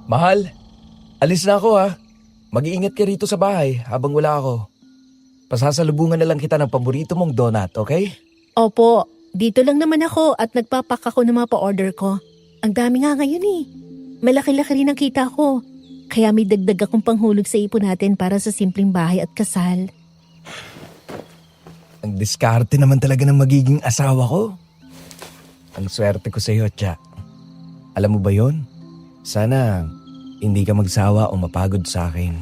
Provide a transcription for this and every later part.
Mahal, alis na ako ha. Mag-iingat ka rito sa bahay habang wala ako. Pasasalubungan na lang kita ng paborito mong donut, okay? Opo, dito lang naman ako at nagpapak ako ng mga pa-order ko. Ang dami nga ngayon eh. Malaki-laki rin ang kita ko. Kaya may dagdag akong panghulog sa ipon natin para sa simpleng bahay at kasal. Ang diskarte naman talaga ng magiging asawa ko. Ang swerte ko sa iyo, Tya. Alam mo ba yon? Sana hindi ka magsawa o mapagod sa akin.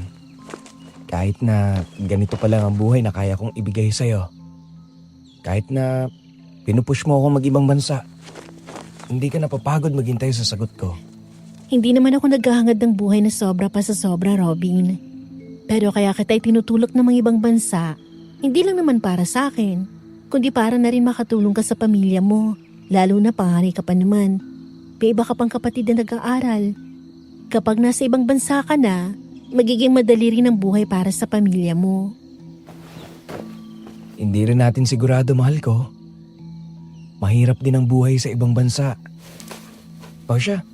Kahit na ganito pa lang ang buhay na kaya kong ibigay sa'yo. Kahit na pinupush mo ako mag-ibang bansa. Hindi ka napapagod maghintay sa sagot ko. Hindi naman ako naghahangad ng buhay na sobra pa sa sobra, Robin. Pero kaya kita'y tinutulok ng mga ibang bansa, hindi lang naman para sa akin, kundi para na rin makatulong ka sa pamilya mo, lalo na panganay ka pa naman. May iba ka pang kapatid na nag-aaral. Kapag nasa ibang bansa ka na, magiging madali rin ang buhay para sa pamilya mo. Hindi rin natin sigurado, mahal ko. Mahirap din ang buhay sa ibang bansa. O siya,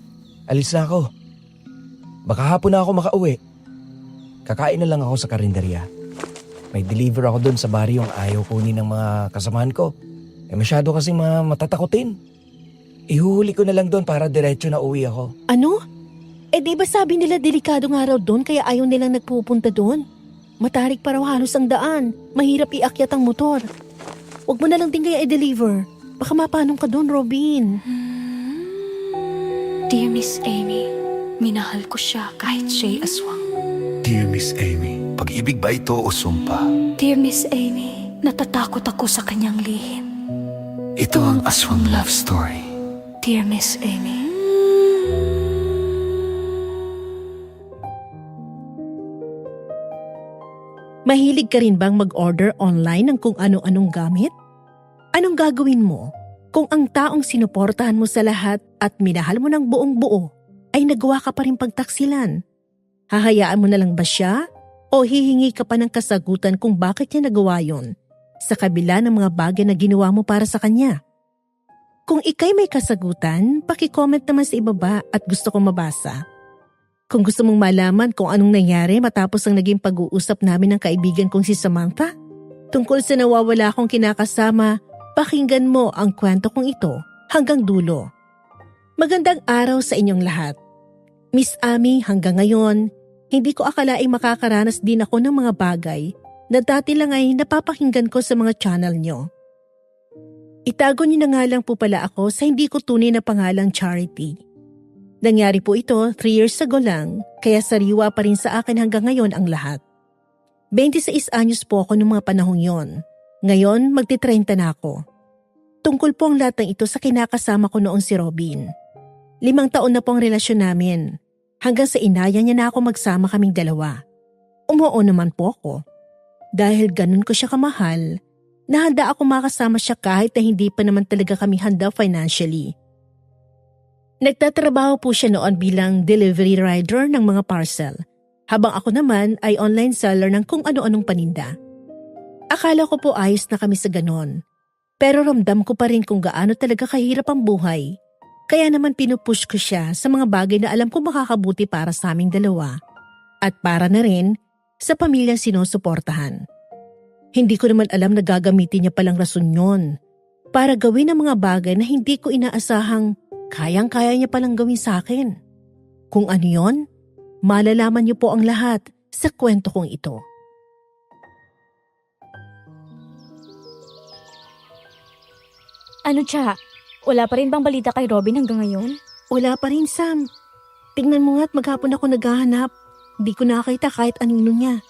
alis na ako. Baka hapon na ako makauwi. Kakain na lang ako sa karinderya. May deliver ako doon sa baryong ayaw kunin ng mga kasamahan ko. Masyado kasing matatakotin. Ihuhuli ko na lang doon para diretso na uwi ako. Ano? Di ba sabi nila delikado nga raw doon kaya ayaw nilang nagpupunta doon? Matarik pa raw halos ang daan. Mahirap iakyat ang motor. Huwag mo na lang din kaya i-deliver. Baka mapanong ka doon, Robin. Dear Miss Amy, minahal ko siya kahit siya'y aswang. Dear Miss Amy, pag-ibig ba ito o sumpa? Dear Miss Amy, natatakot ako sa kanyang lihim. Ito ang aswang love story. Dear Miss Amy. Mahilig ka rin bang mag-order online ng kung ano-anong gamit? Anong gagawin mo kung ang taong sinuportahan mo sa lahat at minahal mo ng buong buo ay nagawa ka pa rin pagtaksilan? Hahayaan mo na lang ba siya o hihingi ka pa ng kasagutan kung bakit niya nagawa yon sa kabila ng mga bagay na ginawa mo para sa kanya? Kung ikay may kasagutan, paki-comment naman sa ibaba at gusto kong mabasa. Kung gusto mong malaman kung anong nangyari matapos ang naging pag-uusap namin ng kaibigan kong si Samantha, tungkol sa nawawala akong kinakasama, pakinggan mo ang kwento kong ito hanggang dulo. Magandang araw sa inyong lahat. Miss Amy, hanggang ngayon, hindi ko akalaing makakaranas din ako ng mga bagay na dati lang ay napapakinggan ko sa mga channel nyo. Itago niyo na nga lang po pala ako sa hindi ko tunay na pangalang Charity. Nangyari po ito 3 years ago lang, kaya sariwa pa rin sa akin hanggang ngayon ang lahat. 26 anyos po ako noong mga panahong yon. Ngayon, magti-30 na ako. Tungkol po ang lahat ng ito sa kinakasama ko noong si Robin. 5 taon na po ang relasyon namin. Hanggang sa inaya niya na ako magsama kaming dalawa. Umuo naman po ako. Dahil ganun ko siya kamahal, nahanda ako makasama siya kahit na hindi pa naman talaga kami handa financially. Nagtatrabaho po siya noon bilang delivery rider ng mga parcel, habang ako naman ay online seller ng kung ano-anong paninda. Akala ko po ayos na kami sa ganon, pero ramdam ko pa rin kung gaano talaga kahirap ang buhay. Kaya naman pinupush ko siya sa mga bagay na alam ko makakabuti para sa aming dalawa at para na rin sa pamilyang sinusuportahan. Hindi ko naman alam na gagamitin niya palang rason yun para gawin ang mga bagay na hindi ko inaasahang kayang-kaya niya palang gawin sa akin. Kung ano yon, malalaman niyo po ang lahat sa kwento kong ito. Ano siya? Wala pa rin bang balita kay Robin hanggang ngayon? Wala pa rin, Sam. Tingnan mo nga't maghapon ako naghahanap. Hindi ko nakita kahit anino niya.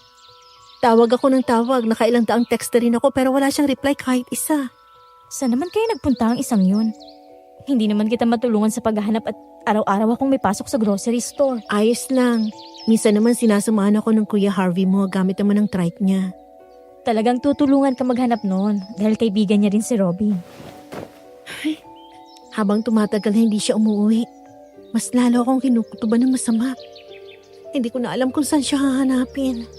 Tawag ako ng tawag, nakailang daang text na rin ako pero wala siyang reply kahit isa. Saan naman kayo nagpunta ang isang yun? Hindi naman kita matulungan sa paghahanap at araw-araw akong may pasok sa grocery store. Ayos lang. Minsan naman sinasamahan ako ng Kuya Harvey mo gamit naman ng trike niya. Talagang tutulungan ka maghanap noon dahil kaibigan niya rin si Robin. Ay, habang tumatagal na hindi siya umuwi, mas lalo akong kinukutuban ng masama. Hindi ko na alam kung saan siya hahanapin.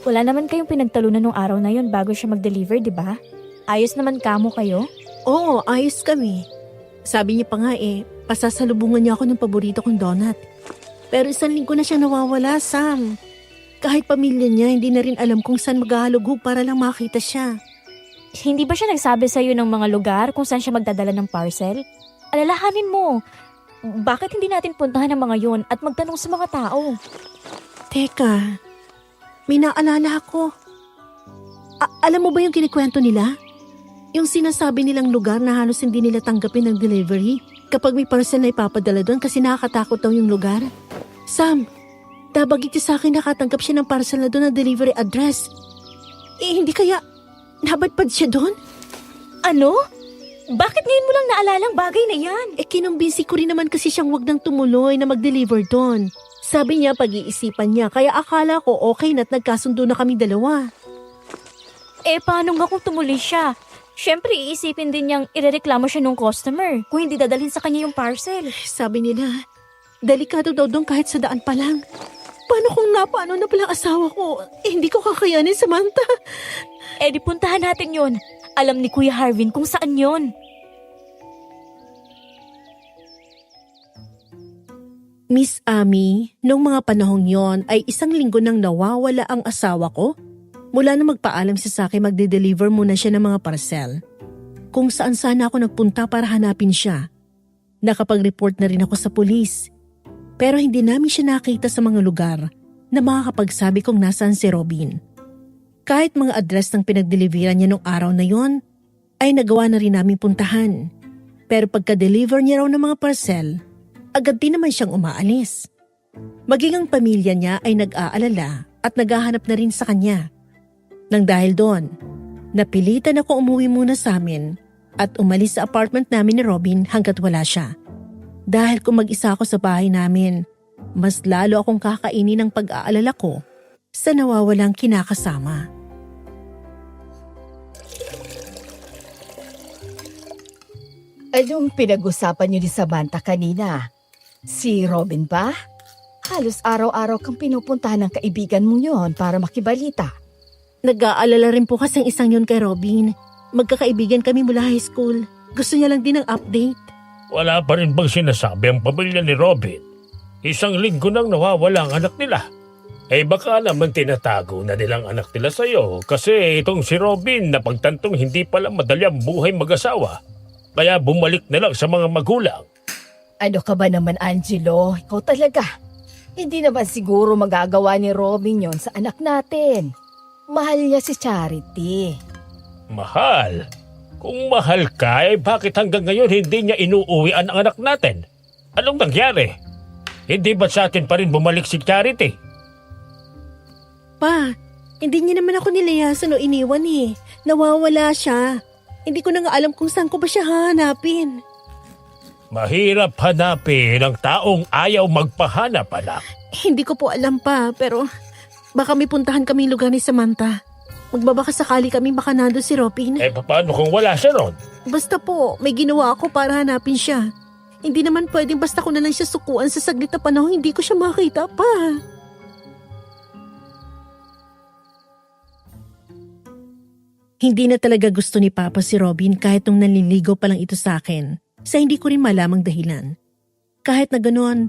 Wala naman kayong pinagtalunan nung araw na yun bago siya mag-deliver, di ba? Ayos naman kamo kayo? Oo, ayos kami. Sabi niya pa nga pasasalubungan niya ako ng paborito kong donut. Pero 1 linggo na siyang nawawala, Sam. Kahit pamilya niya, hindi na rin alam kung saan maghahalugog para lang makita siya. Hindi ba siya nagsabi sa'yo ng mga lugar kung saan siya magdadala ng parcel? Alalahanin mo. Bakit hindi natin puntahan ang mga yon at magtanong sa mga tao? Teka, may naalala ako. Alam mo ba yung kinikwento nila? Yung sinasabi nilang lugar na halos hindi nila tanggapin ng delivery kapag may parcel na ipapadala doon kasi nakakatakot daw yung lugar. Sam, dabagit niya sa akin nakatanggap siya ng parcel na doon na delivery address. Hindi kaya nabadpad siya doon? Ano? Bakit ngayon mo lang naalalang bagay na yan? Kinumbinsi ko rin naman kasi siyang wag nang tumuloy na mag-deliver doon. Sabi niya pag-iisipan niya kaya akala ko okay na't nagkasundo na kami dalawa. Paano nga kung tumuloy siya? Siyempre, iisipin din niyang irereklamo siya nung customer kung hindi dadalhin sa kanya yung parcel. Sabi nila, delikado daw doon kahit sa daan pa lang. Paano kung napaano na pala asawa ko? Hindi ko kakayanin, Samantha. Di puntahan natin yon. Alam ni Kuya Harvin kung saan yon. Miss Amy, noong mga panahong yon ay 1 linggo nang nawawala ang asawa ko. Mula na magpaalam siya sa akin, magde-deliver muna siya ng mga parcel. Kung saan sana ako nagpunta para hanapin siya. Nakapag-report na rin ako sa pulis. Pero hindi namin siya nakita sa mga lugar na makakapagsabi kung nasaan si Robin. Kahit mga address ng pinag-deliveran niya nung araw na yon, ay nagawa na rin namin puntahan. Pero pagka-deliver niya raw ng mga parcel, agad din naman siyang umaalis. Maging ang pamilya niya ay nag-aalala at naghahanap na rin sa kanya. Nang dahil doon, napilitan ako umuwi muna sa amin at umalis sa apartment namin ni Robin hanggat wala siya. Dahil kung mag-isa ako sa bahay namin, mas lalo akong kakainin ng pag-aalala ko sa nawawalang kinakasama. Anong pinag-usapan niyo ni Samantha kanina? Si Robin ba? Halos araw-araw kang pinupuntahan ng kaibigan mo yon para makibalita. Nag-aalala rin po kasing isang yun kay Robin. Magkakaibigan kami mula high school. Gusto niya lang din ng update. Wala pa rin bang sinasabi ang pamilya ni Robin? 1 linggo nang nawawala ang anak nila. Baka naman tinatago na nilang anak nila sa'yo kasi itong si Robin na pagtantong hindi pala madali ang buhay mag-asawa. Kaya bumalik na lang sa mga magulang. Ano ka ba naman, Angelo? Ikaw talaga. Hindi naman siguro magagawa ni Robin yon sa anak natin. Mahal niya si Charity. Mahal? Kung mahal ka, bakit hanggang ngayon hindi niya inuuwian ang anak natin? Anong nangyari? Hindi ba sa atin pa rin bumalik si Charity? Pa, hindi niya naman ako nilayasan o iniwan eh. Nawawala siya. Hindi ko na nga alam kung saan ko ba siya hahanapin. Mahirap hanapin ang taong ayaw magpahanap, anak. Hindi ko po alam pa, pero baka may puntahan kaming lugar ni Samantha. Magbabaka sakali kami baka nando si Robin. Paano kung wala siya ron? Basta po, may ginawa ako para hanapin siya. Hindi naman pwedeng basta ko na lang siya sukuan sa saglit na panahon, hindi ko siya makita pa. Hindi na talaga gusto ni Papa si Robin kahit nung nanliligaw pa lang ito sa akin, sa hindi ko rin malamang dahilan. Kahit na ganoon,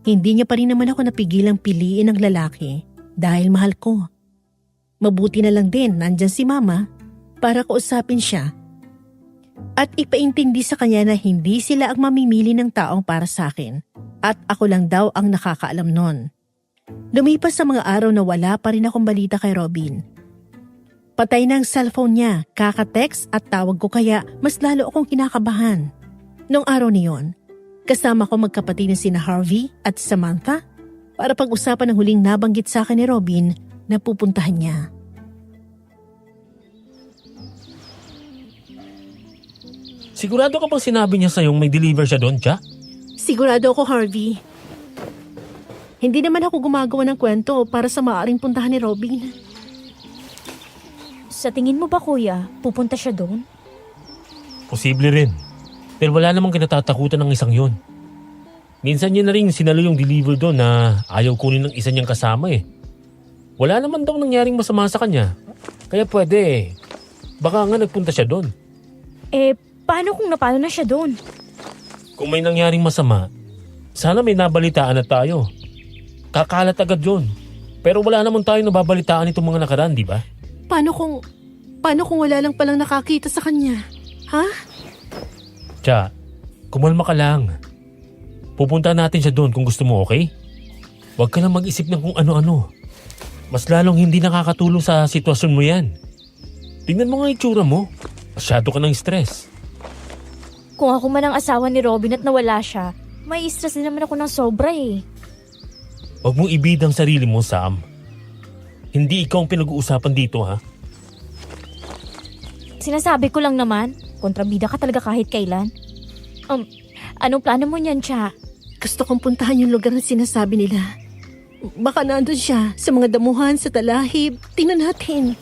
hindi niya pa rin naman ako napigilang piliin ang lalaki dahil mahal ko. Mabuti na lang din nandyan si Mama para kausapin siya at ipaintindi sa kanya na hindi sila ang mamimili ng taong para sa akin at ako lang daw ang nakakaalam nun. Lumipas sa mga araw na wala pa rin akong balita kay Robin. Patay na ang cellphone niya, kaka-text at tawag ko kaya mas lalo akong kinakabahan. Noong araw niyon, kasama ko magkapatid na sina Harvey at Samantha para pag-usapan ang huling nabanggit sa akin ni Robin na pupuntahan niya. Sigurado ka bang sinabi niya sa'yong may deliver siya doon, Cha? Sigurado ako, Harvey. Hindi naman ako gumagawa ng kwento para sa maaaring puntahan ni Robin. Sa tingin mo ba, Kuya, pupunta siya doon? Posible rin. Dahil wala namang kinatatakutan ng isang yon. Minsan niya na rin sinalo yung deliver doon na ayaw kunin ng isa niyang kasama eh. Wala naman daw nangyaring masama sa kanya. Kaya pwede baka nga nagpunta siya doon. Paano kung napano na siya doon? Kung may nangyaring masama, sana may nabalitaan na tayo. kakalat agad yun. Pero wala naman tayong nababalitaan itong mga nakaraan, di ba? Paano kung wala lang palang nakakita sa kanya? Ha? Tsa, kumalma ka lang. Pupunta natin siya doon kung gusto mo, okay? Huwag ka lang mag-isip ng kung ano-ano. Mas lalong hindi nakakatulong sa sitwasyon mo yan. Tingnan mo nga yung itsura mo. Masyado ka ng stress. Kung ako man ang asawa ni Robin at nawala siya, may stress din naman ako ng sobra eh. Huwag mong ibida ang sarili mo, Sam. Hindi ikaw ang pinag-uusapan dito, ha? Sinasabi ko lang naman, kontrabida ka talaga kahit kailan. Anong plano mo niyan, Cha? Gusto kong puntahan yung lugar na sinasabi nila. Baka nandun siya, sa mga damuhan, sa talahib. Tingnan natin.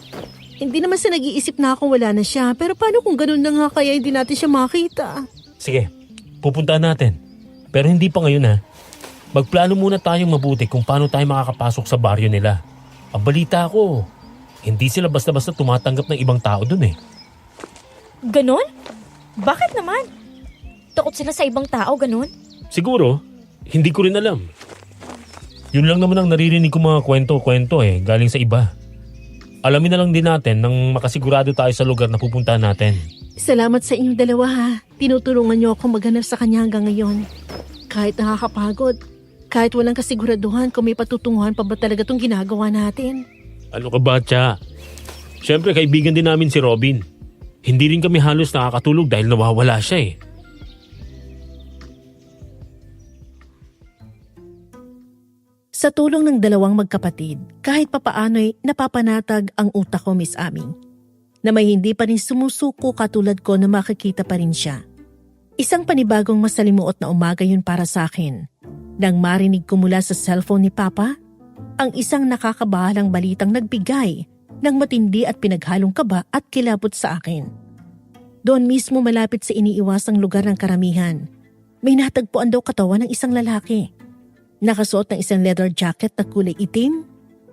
Hindi naman sa nag-iisip na akong wala na siya, pero paano kung ganun na nga kaya hindi natin siya makita? Sige, pupuntahan natin. Pero hindi pa ngayon, ha? Magplano muna tayong mabuti kung paano tayo makakapasok sa baryo nila. Ang balita ko, hindi sila basta-basta tumatanggap ng ibang tao dun eh. Ganon? Bakit naman? Takot sila sa ibang tao, ganon? Siguro, hindi ko rin alam. Yun lang naman ang naririnig ko mga kwento-kwento eh, galing sa iba. Alamin na lang din natin nang makasigurado tayo sa lugar na pupuntahan natin. Salamat sa inyong dalawa ha. Tinutulungan niyo ako maghanap sa kanya hanggang ngayon. Kahit nakakapagod, kahit walang kasiguraduhan kung may patutunguhan pa ba talaga itong ginagawa natin. Ano ka ba, Tsa? Siyempre, kaibigan din namin si Robin. Hindi rin kami halos nakakatulog dahil nawawala siya eh. Sa tulong ng dalawang magkapatid, kahit papaano'y napapanatag ang utak ko, Miss Aming, na may hindi pa rin sumusuko katulad ko na makikita pa rin siya. Isang panibagong masalimuot na umaga yun para sa akin. Nang marinig ko mula sa cellphone ni Papa, ang isang nakakabahalang balitang nagbigay ng matindi at pinaghalong kaba at kilabot sa akin. Doon mismo malapit sa iniiwasang lugar ng karamihan, may natagpuan daw katawan ng isang lalaki. Nakasuot ng isang leather jacket na kulay itim,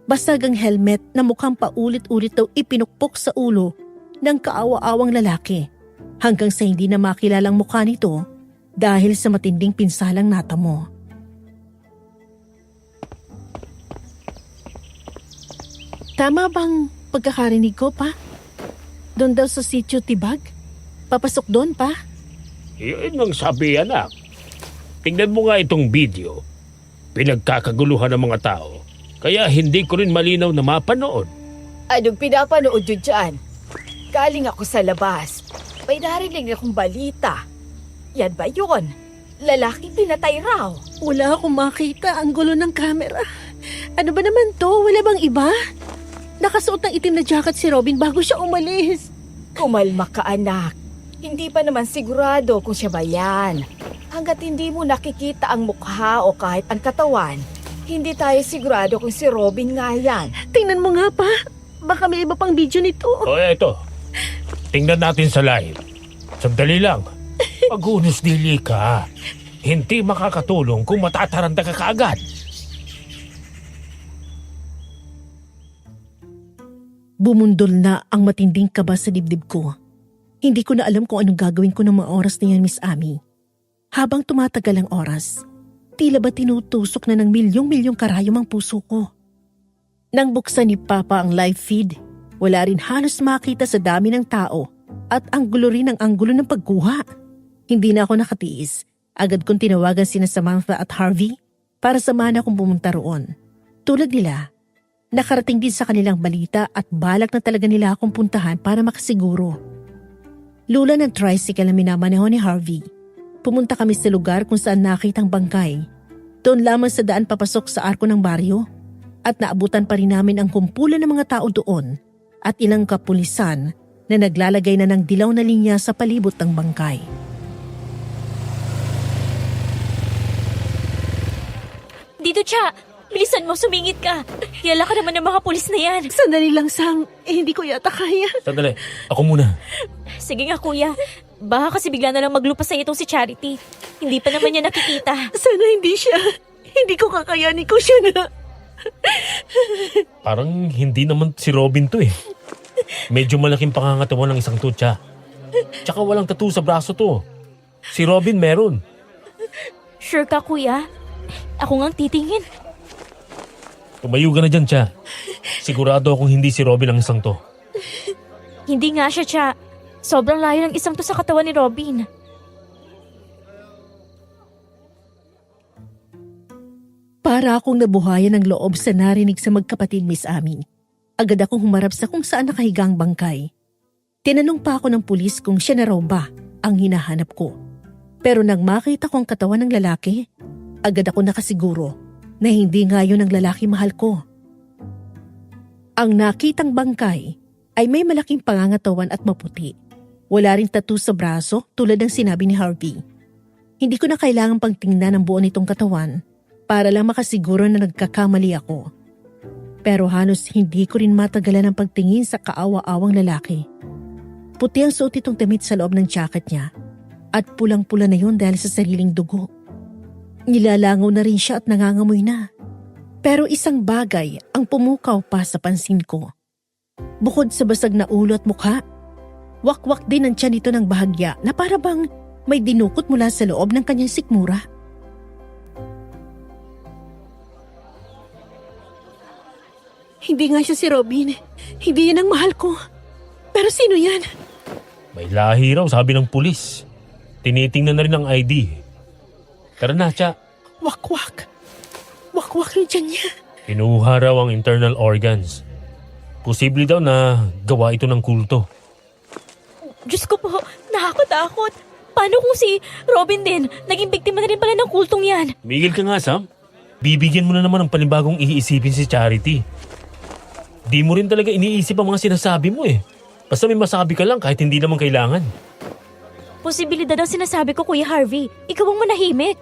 basag ang helmet na mukhang paulit-ulit daw ipinukpok sa ulo ng kaawa-awang lalaki hanggang sa hindi na makilalang mukha nito dahil sa matinding pinsalang natamo. Tama bang pagkakarinig ko, Pa? Doon daw sa sitio Tibag? Papasok doon, Pa? Yun ang sabi, anak. Tingnan mo nga itong video. Pinagkakaguluhan ng mga tao. Kaya hindi ko rin malinaw na mapanood. Anong pinapanood yun dyan? Galing ako sa labas. May narinig akong balita. Yan ba yun? Lalaking pinatay raw. Wala akong makita ang gulo ng camera. Ano ba naman to? Wala bang iba? Nakasuot ng itim na jacket si Robin bago siya umalis. Kumalma ka, anak. Hindi pa naman sigurado kung siya ba yan. Hanggat hindi mo nakikita ang mukha o kahit ang katawan, hindi tayo sigurado kung si Robin nga yan. Tingnan mo nga, Pa. Baka may iba pang video nito. O eto, tingnan natin sa live. Sandali lang. Magunos dili ka. Hindi makakatulong kung matataranta ka kaagad. Bumundol na ang matinding kaba sa dibdib ko. Hindi ko na alam kung anong gagawin ko ng mga oras na yan, Miss Amy. Habang tumatagal ang oras, tila ba tinutusok na ng milyong-milyong karayom ang puso ko. Nang buksan ni Papa ang live feed, wala rin halos makita sa dami ng tao at ang gulo rin ang anggulo ng pagkuha. Hindi na ako nakatiis. Agad kong tinawagan sina Samantha at Harvey para samahan akong pumunta roon. Tulad nila, nakarating din sa kanilang balita at balak na talaga nila akong puntahan para makasiguro. Lula ng tricycle na minamaneho ni Harvey. Pumunta kami sa lugar kung saan nakitang bangkay. Doon lamang sa daan papasok sa arko ng baryo at naabutan pa rin namin ang kumpulan ng mga tao doon at ilang kapulisan na naglalagay na ng dilaw na linya sa palibot ng bangkay. Dito, Cha! Bilisan mo, sumingit ka! Yala ka naman ng mga pulis na yan! Sandali lang, Sam. Hindi ko yata kaya. Sandali, ako muna. Sige nga, Kuya. Baka kasi bigla na lang maglupas sa itong si Charity. Hindi pa naman niya nakikita. Sana hindi siya. Hindi ko kakayanin ko siya na. Parang hindi naman si Robin to eh. Medyo malaking pangangatawan ng isang tutsa. Tsaka walang tattoo sa braso to. Si Robin meron. Sure ka, Kuya? Ako ngang titingin. Tumayo ka na dyan, Cha. Sigurado akong hindi si Robin ang isang to. Hindi nga siya, Cha. Sobrang layo ng isang to sa katawan ni Robin. Para akong nabuhayan ng loob sa narinig sa magkapatid Miss Ami. Agad akong humarap sa kung saan nakahigang bangkay. Tinanong pa ako ng pulis kung siya na raw ba ang hinahanap ko. Pero nang makita ko ang katawan ng lalaki, agad ako nakasiguro na hindi nga yun ang lalaki mahal ko. Ang nakitang bangkay ay may malaking pangangatawan at maputi. Wala rin tattoo sa braso tulad ng sinabi ni Harvey. Hindi ko na kailangan pang tingnan ang buo nitong katawan para lang makasiguro na nagkakamali ako. Pero halos hindi ko rin matagalan ang pagtingin sa kaawa-awang lalaki. Puti ang suot itong damit sa loob ng jacket niya at pulang-pula na yun dahil sa sariling dugo. Nilalangaw na rin siya at nangangamoy na. Pero isang bagay ang pumukaw pa sa pansin ko. Bukod sa basag na ulo at mukha, wakwak din ang tiyan nito ng bahagya na para bang may dinukot mula sa loob ng kanyang sikmura. Hindi nga siya si Robin. Hindi yan ang mahal ko. Pero sino yan? May lahi raw, sabi ng pulis. Tinitingnan na rin ang ID. Tara na, Cha. Wakwak. Wakwak yung tiyan niya. Kinuha raw ang internal organs. Posible daw na gawa ito ng kulto. Diyos ko po, nakakatakot. Paano kung si Robin din? Naging biktima na rin pala ng kultong yan. Migil ka nga, Sam. Bibigyan mo na naman ng panibagong iisipin si Charity. Di mo rin talaga iniisip ang mga sinasabi mo eh. Basta may masabi ka lang kahit hindi naman kailangan. Posibilidad ang sinasabi ko, Kuya Harvey. Ikaw ang manahimik.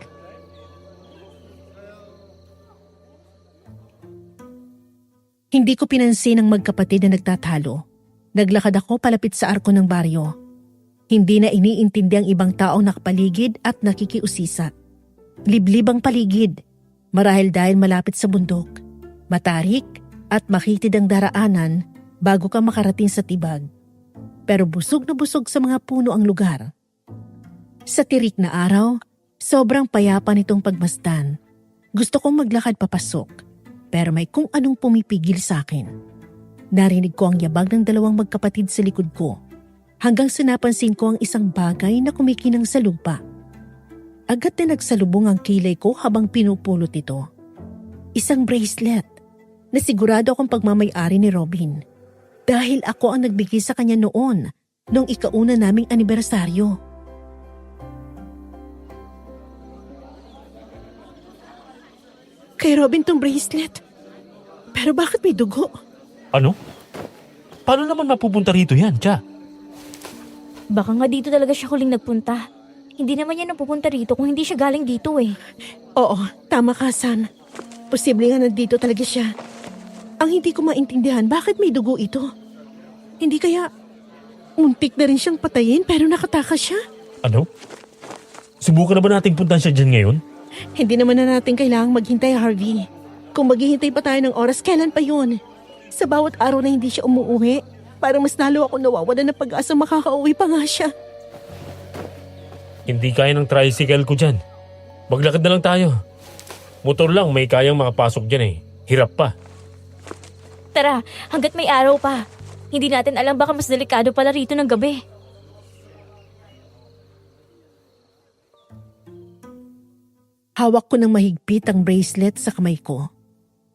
Hindi ko pinansin ang magkapatid na nagtatalo. Naglakad ako palapit sa arko ng baryo. Hindi na iniintindi ang ibang taong nakapaligid at nakikiusisat. Liblib ang paligid, marahil dahil malapit sa bundok. Matarik at makitid ang daraanan bago ka makarating sa tibag. Pero busog na busog sa mga puno ang lugar. Sa tirik na araw, sobrang payapa nitong pagmasdan. Gusto kong maglakad papasok, pero may kung anong pumipigil sa akin. Narinig ko ang yabag ng dalawang magkapatid sa likod ko, hanggang sa napansin ko ang isang bagay na kumikinang sa lupa. Agad na nagsalubong ang kilay ko habang pinupulot ito. Isang bracelet na sigurado akong pagmamay-ari ni Robin. Dahil ako ang nagbigay sa kanya noon nung ikauna naming anibersaryo. Kay Robin tong bracelet. Pero bakit may dugo? Ano? Paano naman mapupunta rito yan, Cha? Baka nga dito talaga siya huling nagpunta. Hindi naman yan napupunta rito kung hindi siya galing dito eh. Oo, tama ka, San. Posible nga nandito talaga siya. Ang hindi ko maintindihan, bakit may dugo ito? Hindi kaya muntik na rin siyang patayin pero nakatakas siya? Ano? Subukan na ba nating puntahan siya dyan ngayon? Hindi naman na natin kailangang maghintay, Harvey. Kung maghihintay pa tayo ng oras, kailan pa yun? Sa bawat araw na hindi siya umuuwi, parang mas lalo ako nawawala ng pag-asa makakauwi pa nga siya. Hindi kaya ng tricycle ko dyan. Maglakad na lang tayo. Motor lang, may kayang makapasok dyan eh. Hirap pa. Tara, hanggat may araw pa. Hindi natin alam baka mas delikado pala rito ng gabi. Hawak ko ng mahigpit ang bracelet sa kamay ko.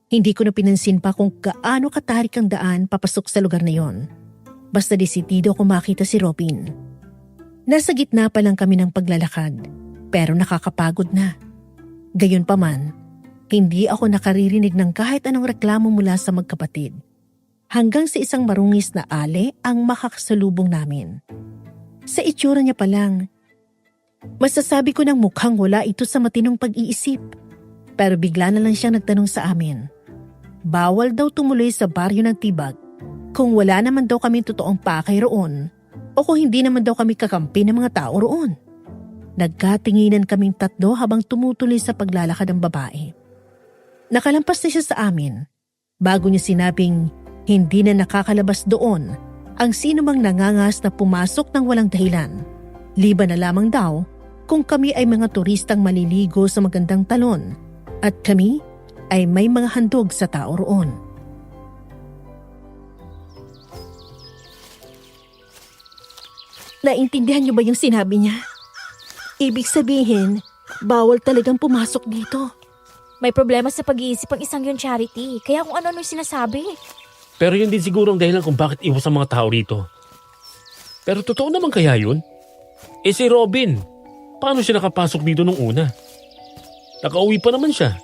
Hindi ko na pinansin pa kung gaano katarik ang daan papasok sa lugar na yon. Basta desidido ako makita si Robin. Nasa gitna pa lang kami ng paglalakad, pero nakakapagod na. Gayunpaman, hindi ako nakaririnig ng kahit anong reklamo mula sa magkapatid. Hanggang sa isang marungis na ale ang makakasalubong namin. Sa itsura niya pa lang, masasabi ko ng mukhang wala ito sa matinong pag-iisip. Pero bigla na lang siyang nagtanong sa amin. Bawal daw tumuloy sa baryo ng Tibag kung wala naman daw kami totoong pakay roon o kung hindi naman daw kami kakampi ng mga tao roon. Nagkatinginan kaming tatlo habang tumutuloy sa paglalakad ang babae. Nakalampas na siya sa amin bago niya sinabing hindi na nakakalabas doon ang sinumang nangangas na pumasok ng walang dahilan. Liban na lamang daw kung kami ay mga turistang maliligo sa magandang talon at kami ay may mga handog sa tao roon. Naintindihan niyo ba yung sinabi niya? Ibig sabihin, bawal talagang pumasok dito. May problema sa pag-iisip ang isang yun, Charity. Kaya kung ano-ano yung sinasabi. Pero yun din siguro ang dahilan kung bakit iwas ang mga tao rito. Pero totoo naman kaya yun? Si Robin, paano siya nakapasok dito nung una? Nakauwi pa naman siya.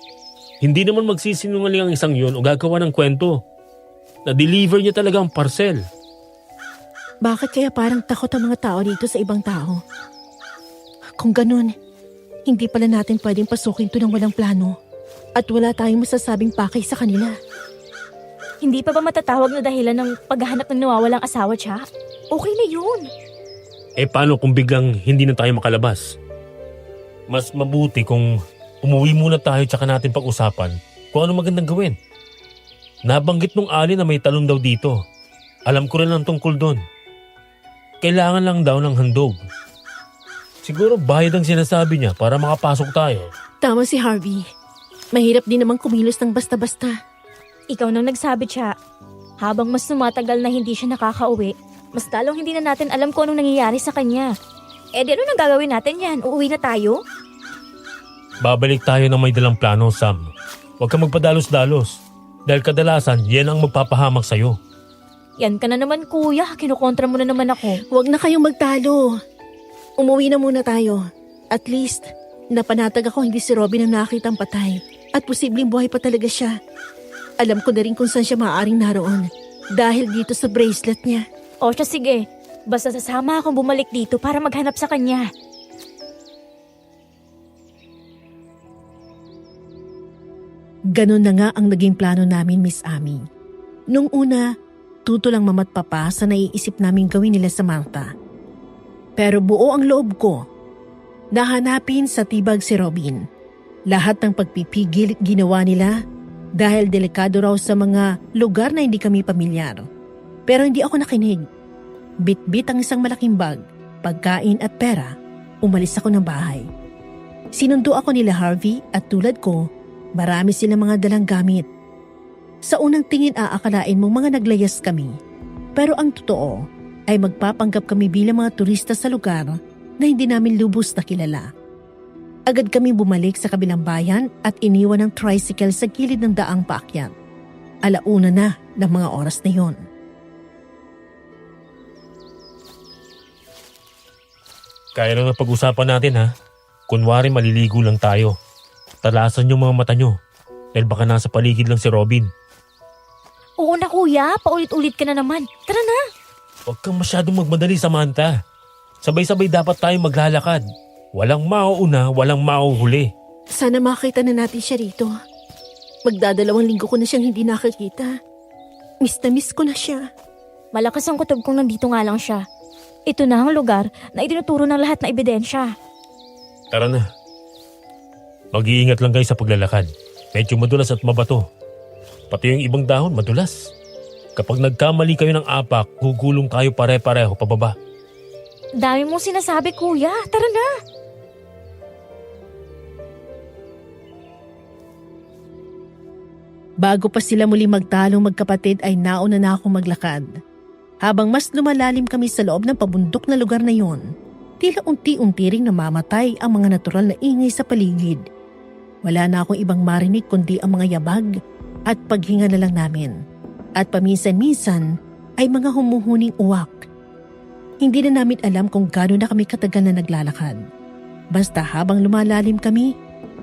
Hindi naman magsisinungaling ang isang yun o gagawa ng kwento. Na-deliver niya talaga ang parcel. Bakit kaya parang takot ang mga tao dito sa ibang tao? Kung ganun, hindi pala natin pwedeng pasukin to ng walang plano at wala tayong masasabing pakay sa kanila. Hindi pa ba matatawag na dahilan ng paghahanap ng nawawalang asawa, Cha? Okay na yun. Paano kung biglang hindi na tayo makalabas? Mas mabuti kung umuwi muna tayo tsaka natin pag-usapan kung ano magandang gawin. Nabanggit nung Ali na may talon daw dito. Alam ko rin ang tungkol doon. Kailangan lang daw ng handog. Siguro bayad ang sinasabi niya para makapasok tayo. Tama si Harvey. Mahirap din namang kumilos ng basta-basta. Ikaw nang nagsabi, Cha. Habang mas tumatagal na hindi siya nakakauwi, mas lalong hindi na natin alam kung anong nangyayari sa kanya. Di ano nang gagawin natin yan? Uuwi na tayo? Babalik tayo ng may dalang plano, Sam. Huwag kang magpadalos-dalos. Dahil kadalasan, yan ang magpapahamak sa'yo. Yan ka na naman, kuya. Kinukontra mo na naman ako. Huwag na kayong magtalo. Umuwi na muna tayo. At least, napanatag ako hindi si Robin ang nakitang patay. At posibleng buhay pa talaga siya. Alam ko na rin kung saan siya maaaring naroon. Dahil dito sa bracelet niya. O siya, sige. Basta sasama akong bumalik dito para maghanap sa kanya. Ganon na nga ang naging plano namin, Miss Amy. Nung una, tuto lang mama't papa sa naiisip naming gawin nila sa Malta. Pero buo ang loob ko. Nahanapin sa tibag si Robin. Lahat ng pagpipigil ginawa nila dahil delikado raw sa mga lugar na hindi kami pamilyar. Pero hindi ako nakinig. Bit-bit ang isang malaking bag, pagkain at pera. Umalis ako ng bahay. Sinundo ako nila Harvey at tulad ko, marami silang mga dalang gamit. Sa unang tingin aakalain mong mga naglayas kami. Pero ang totoo ay magpapanggap kami bilang mga turista sa lugar na hindi namin lubos na kilala. Agad kami bumalik sa kabilang bayan at iniwan ng tricycle sa gilid ng daang paakyat. Alauna na ng mga oras na yon. Kaya lang na pag-usapan natin, ha? Kunwari maliligo lang tayo. Talasan yung mga mata nyo. Dahil baka nasa paligid lang si Robin. Oo na, kuya. Paulit-ulit ka na naman. Tara na. Huwag kang masyadong magmadali, Samantha. Sabay-sabay dapat tayo maglalakad. Walang mauuna, walang mauhuli. Sana makita na natin siya rito. Magdadalawang linggo ko na siyang hindi nakakita. Miss na miss ko na siya. Malakas ang kutob kung nandito nga lang siya. Ito na ang lugar na itinuturo ng lahat na ebidensya. Tara na. Mag-iingat lang kayo sa paglalakad. Medyo madulas at mabato. Pati yung ibang dahon madulas. Kapag nagkamali kayo ng apak, gugulong tayo pare-pareho pababa. Dami mong sinasabi, kuya. Tara na. Bago pa sila muli magtalong magkapatid ay nauna na ako maglakad. Habang mas lumalalim kami sa loob ng pabundok na lugar na yon, tila unti-unti ring namamatay ang mga natural na ingay sa paligid. Wala na akong ibang marinig kundi ang mga yabag at paghinga na lang namin. At paminsan-minsan ay mga humuhuning uwak. Hindi na namin alam kung gaano na kami katagal na naglalakad. Basta habang lumalalim kami,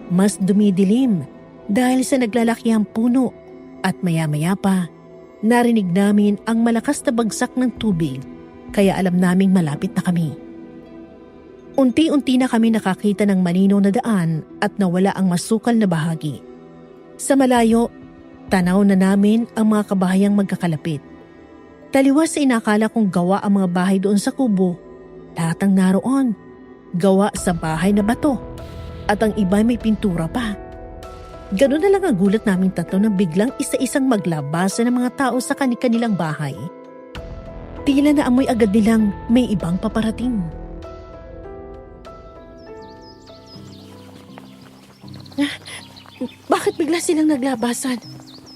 mas dumidilim dahil sa naglalakihang puno at maya-maya pa, narinig namin ang malakas na bagsak ng tubig kaya alam naming malapit na kami. Unti-unti na kami nakakita ng malinaw na daan at nawala ang masukal na bahagi. Sa malayo, tanaw na namin ang mga kabahayang magkakalapit. Taliwas sa inakala kong gawa ang mga bahay doon sa kubo, lahat ang naroon, gawa sa bahay na bato at ang iba may pintura pa. Ganun na lang ang gulat naming tatlo nang biglang isa-isang maglabasan ng mga tao sa kanilang bahay. Tila na amoy agad nilang may ibang paparating. Bakit bigla silang naglabasan?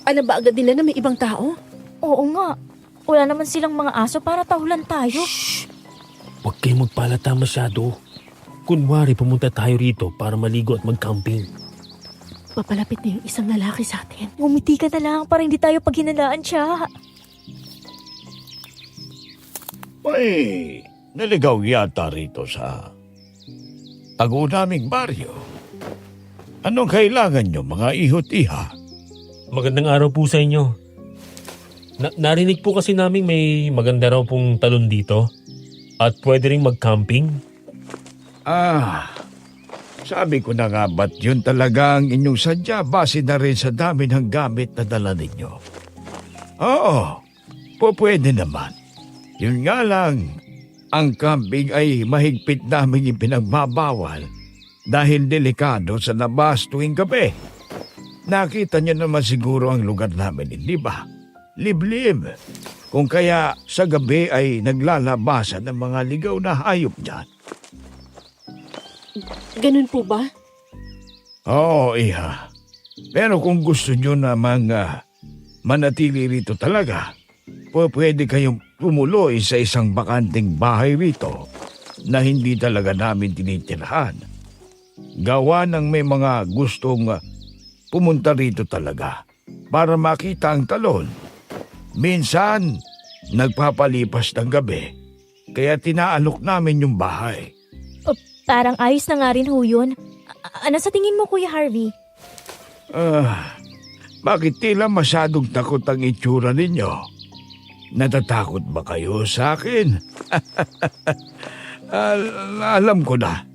Alam ba agad nila na may ibang tao? Oo nga. Wala naman silang mga aso para tahulan tayo. Huwag kayong magpalata masyado. Kunwari pumunta tayo rito para maligo at mag-camping. Papalapit na yung isang lalaki sa atin. Ngumiti ka na lang para hindi tayo paghinalaan siya. May naligaw yata rito sa tago naming baryo. Anong kailangan nyo, mga ihot iha? Magandang araw po sa inyo. Narinig po kasi namin may maganda raw pong talon dito. At pwede rin mag-camping. Sabi ko na nga ba't yun talaga ang inyong sadya base na rin sa dami ng gamit na dala ninyo? Oo, pwede naman. Yun nga lang, ang camping ay mahigpit namin ipinagbabawal dahil delikado sa labas tuwing gabi. Nakita niyo naman siguro ang lugar namin, hindi ba? Liblib. Kung kaya sa gabi ay naglalabasan ng mga ligaw na hayop dyan. Ganun po ba? Oo, iha. Pero kung gusto nyo namang manatili rito talaga, pwede kayong tumuloy sa isang bakanting bahay rito na hindi talaga namin tinitirahan. Gawa ng may mga gustong pumunta rito talaga para makita ang talon. Minsan, nagpapalipas ng gabi, kaya tinaalok namin yung bahay. Parang ayos na nga rin ho yun. Ano sa tingin mo, Kuya Harvey? Bakit tila masyadong takot ang itsura ninyo? Natatakot ba kayo sa akin? Alam ko na.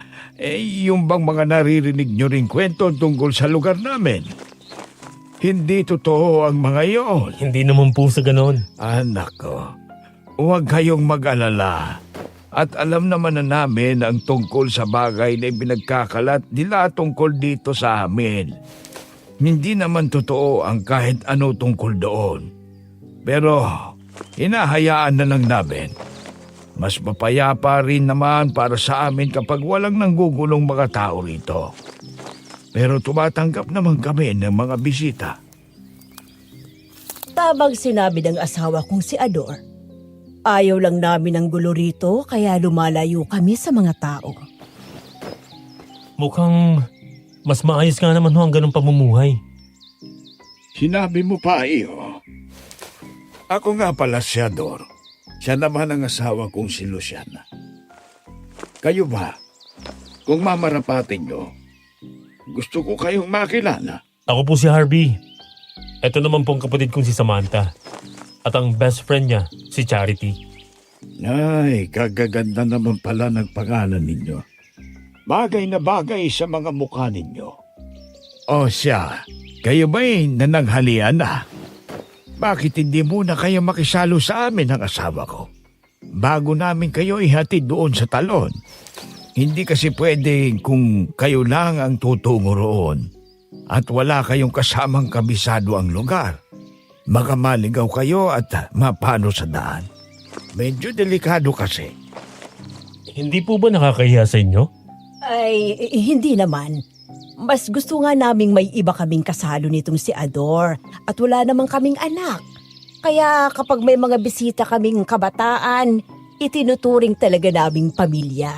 Yung bang mga naririnig nyo ring kwento tungkol sa lugar namin? Hindi totoo ang mga iyon. Hindi naman po sa ganon. Anak ko, huwag kayong mag-alala. At alam naman na namin ang tungkol sa bagay na pinagkakalat nila tungkol dito sa amin. Hindi naman totoo ang kahit ano tungkol doon. Pero hinahayaan na lang namin. Mas mapayapa rin naman para sa amin kapag walang nanggugulong mga tao rito. Pero tumatanggap naman kami ng mga bisita. Tamang sinabi ng asawa kong si Ador. Ayaw lang namin ng gulo rito kaya lumalayo kami sa mga tao. Mukhang mas maayos nga naman ho ang ganong pamumuhay. Sinabi mo pa, iyo. Ako nga pala si Ador. Siya naman ang asawa kong si Luciana. Kayo ba? Kung mamarapatin nyo, gusto ko kayong makilala. Ako po si Harvey. Ito naman pong kapatid kong si Samantha. At ang best friend niya, si Charity. Ay, kagaganda naman pala ng pangalan ninyo. Bagay na bagay sa mga mukha ninyo. O siya, kayo ba'y nananghalian na? Bakit hindi muna kayo makisalo sa amin ng asawa ko? Bago namin kayo ihatid doon sa talon. Hindi kasi pwede kung kayo lang ang tutungo roon at wala kayong kasamang kabisado ang lugar. Baka maligaw kayo at mapano sa daan. Medyo delikado kasi. Hindi po ba nakakahiya sa inyo? Ay, hindi naman. Mas gusto nga naming may iba kaming kasalo nitong si Ador at wala namang kaming anak. Kaya kapag may mga bisita kaming kabataan, itinuturing talaga naming pamilya.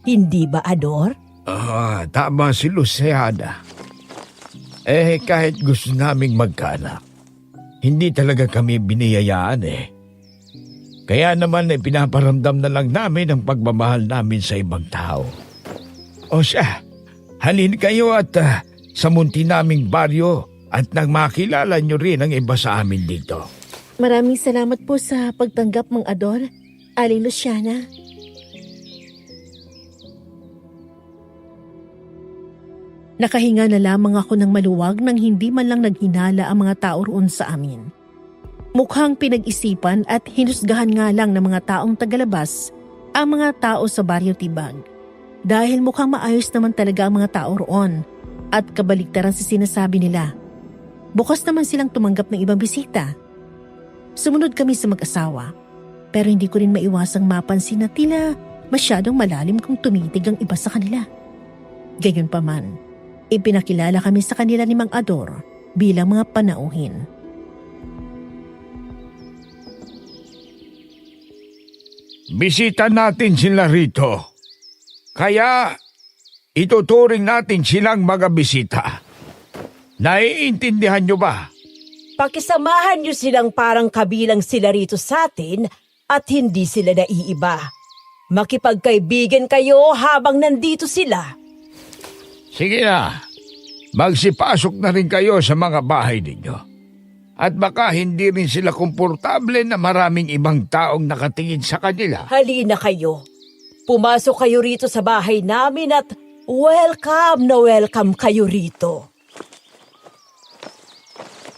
Hindi ba, Ador? Tama si Luciana. Kahit gusto naming magkaanak, hindi talaga kami biniyayaan Kaya naman pinaparamdam na lang namin ang pagmamahal namin sa ibang tao. O siya, halin kayo at sa munti naming baryo at nang makilala nyo rin ang iba sa amin dito. Maraming salamat po sa pagtanggap, Mang Ador, Aling Luciana. Nakahinga na lamang ako ng maluwag nang hindi man lang naghinala ang mga tao roon sa amin. Mukhang pinag-isipan at hinusgahan nga lang ng mga taong tagalabas ang mga tao sa Baryo Tibag. Dahil mukhang maayos naman talaga ang mga tao roon at kabaligtaran sa sinasabi nila. Bukas naman silang tumanggap ng ibang bisita. Sumunod kami sa mag-asawa pero hindi ko rin maiwasang mapansin na tila masyadong malalim kung tumitig ang iba sa kanila. Gayunpaman, Ipinakilala kami sa kanila ni Mang Ador bilang mga panauhin. Bisita natin sila rito. Kaya ituturing natin silang mga bisita. Naiintindihan nyo ba? Pakisamahan niyo silang parang kabilang sila rito sa atin at hindi sila naiiba. Makipagkaibigan kayo habang nandito sila. Sige na, magsipasok na rin kayo sa mga bahay ninyo. At baka hindi rin sila komportable na maraming ibang taong nakatingin sa kanila. Halina kayo. Pumasok kayo rito sa bahay namin at welcome na welcome kayo rito.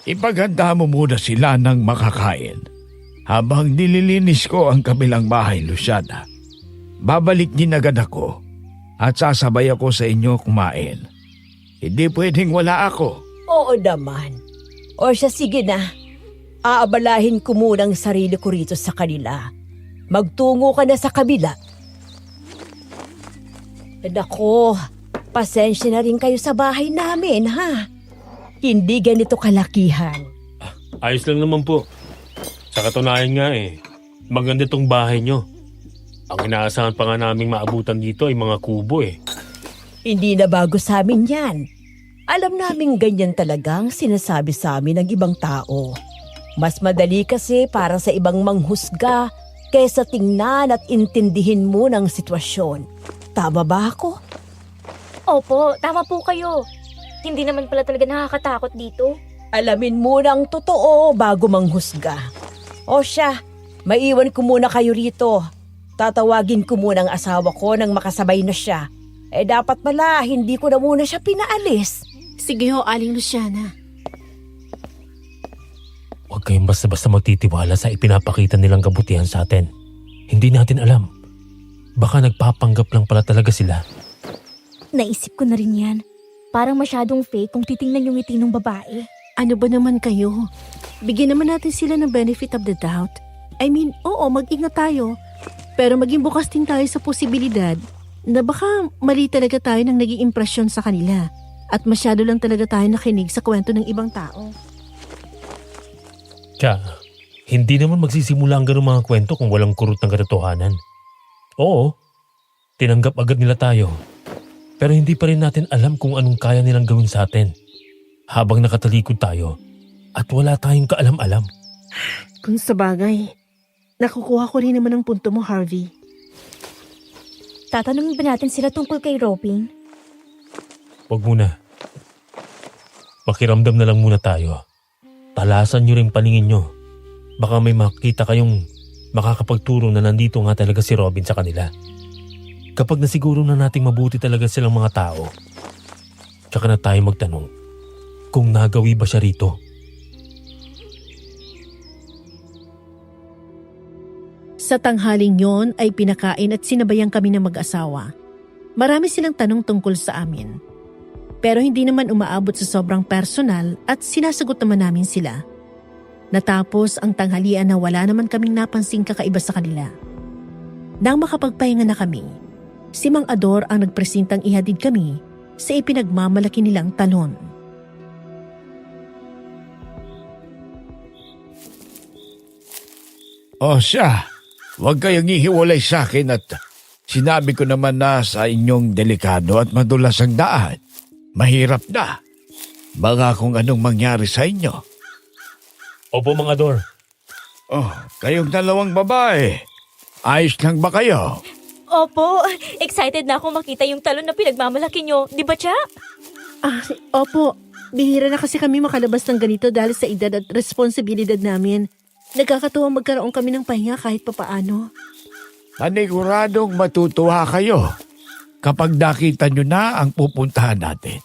Ipaghanda mo muna sila ng makakain. Habang nililinis ko ang kabilang bahay, Luciana, babalik din agad ako at sasabay ako sa inyo kumain. Hindi pwedeng wala ako. Oo naman. O siya, sige na. Aabalahin ko muna ang sarili ko rito sa kanila. Magtungo ka na sa kabila. Nako, pasensya na rin kayo sa bahay namin, ha? Hindi ganito kalakihan. Ayos lang naman po. Sa katunayan nga maganda tong bahay nyo. Ang inaasahan pa nga naming maabutan dito ay mga kubo Hindi na bago sa amin yan. Alam namin ganyan talagang sinasabi sa amin ng ibang tao. Mas madali kasi para sa ibang manghusga kaysa tingnan at intindihin mo ng sitwasyon. Tama ba ako? Opo, tama po kayo. Hindi naman pala talaga nakakatakot dito. Alamin mo ng totoo bago manghusga. O siya, maiwan ko muna kayo rito. Tatawagin ko muna ang asawa ko nang makasabay na siya. Dapat pala hindi ko na muna siya pinaalis. Sige ho, Aling Luciana. Huwag kayong basta-basta magtitiwala sa ipinapakita nilang kabutihan sa atin. Hindi natin alam. Baka nagpapanggap lang pala talaga sila. Naisip ko na rin yan. Parang masyadong fake kung titingnan yung ngiti ng babae. Ano ba naman kayo? Bigyan naman natin sila ng benefit of the doubt. I mean, oo, mag-ingat tayo. Pero maging bukas din tayo sa posibilidad na baka mali talaga tayo ng naging impresyon sa kanila. At masyado lang talaga tayo nakinig sa kwento ng ibang tao. Tsa, hindi naman magsisimula ang ganung mga kwento kung walang kurot ng katotohanan. Oo, tinanggap agad nila tayo. Pero hindi pa rin natin alam kung anong kaya nilang gawin sa atin. Habang nakatalikod tayo at wala tayong kaalam-alam. Kung sa bagay, nakukuha ko rin naman ang punto mo, Harvey. Tatanungin ba natin sila tungkol kay Robin? Huwag muna. Makiramdam na lang muna tayo. Talasan nyo rin paningin nyo. Baka may makita kayong makakapagturo na nandito nga talaga si Robin sa kanila. Kapag nasiguro na nating mabuti talaga silang mga tao, tsaka na tayo magtanong kung nagawi ba siya rito. Sa tanghaling yon ay pinakain at sinabayan kami ng mag-asawa. Marami silang tanong tungkol sa amin. Pero hindi naman umaabot sa sobrang personal at sinasagot naman namin sila. Natapos ang tanghalian na wala naman kaming napansing kakaiba sa kanila. Nang makapagpahinga na kami, si Mang Ador ang nagpresintang ihatid kami sa ipinagmamalaki nilang talon. O siya, huwag kayong ihiwalay sa akin at sinabi ko naman na sa inyong delikado at madulas ang daan. Mahirap na. Baka kung anong mangyari sa inyo. Opo, mga Ador. Oh, kayong dalawang babae. Ayos lang ba kayo? Opo, excited na ako makita yung talon na pinagmamalaki nyo. Di ba, Cha? Opo, bihira na kasi kami makalabas ng ganito dahil sa edad at responsibilidad namin. Nagkakatuwang magkaroon kami ng pahinga kahit papaano. Paniguradong matutuwa kayo kapag nakita nyo na ang pupuntahan natin.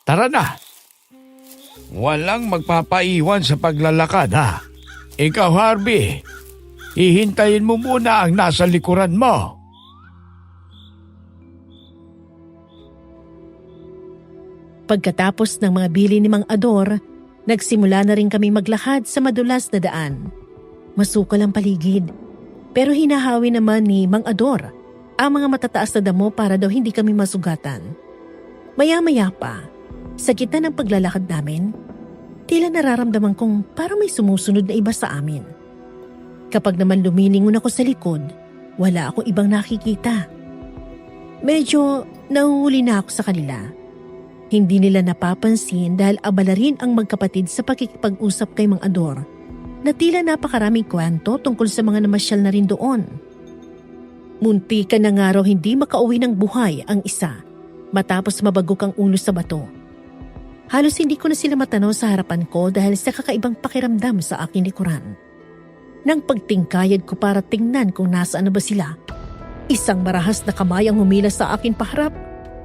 Tara na! Walang magpapaiwan sa paglalakad, ha? Ikaw, Harvey, hihintayin mo muna ang nasa likuran mo. Pagkatapos ng mga bili ni Mang Ador, nagsimula na rin kami maglakad sa madulas na daan. Masukal ang paligid, pero hinahawi naman ni Mang Ador ang mga matataas na damo para daw hindi kami masugatan. Maya-maya pa, Sa gitna ng paglalakad namin, tila nararamdaman kong parang may sumusunod na iba sa amin. Kapag naman lumilingon ako sa likod, wala akong ibang nakikita. Medyo nahuhuli na ako sa kanila. Hindi nila napapansin dahil abala rin ang magkapatid sa pakikipag-usap kay Mang Ador na tila napakaraming kwento tungkol sa mga namasyal na rin doon. Muntikan na nga raw hindi makauwi ng buhay ang isa matapos mabagok ang ulo sa bato. Halos hindi ko na sila matanaw sa harapan ko dahil sa kakaibang pakiramdam sa aking likuran. Nang pagtingkayad ko para tingnan kung nasaan na ba sila, isang marahas na kamay ang humila sa akin paharap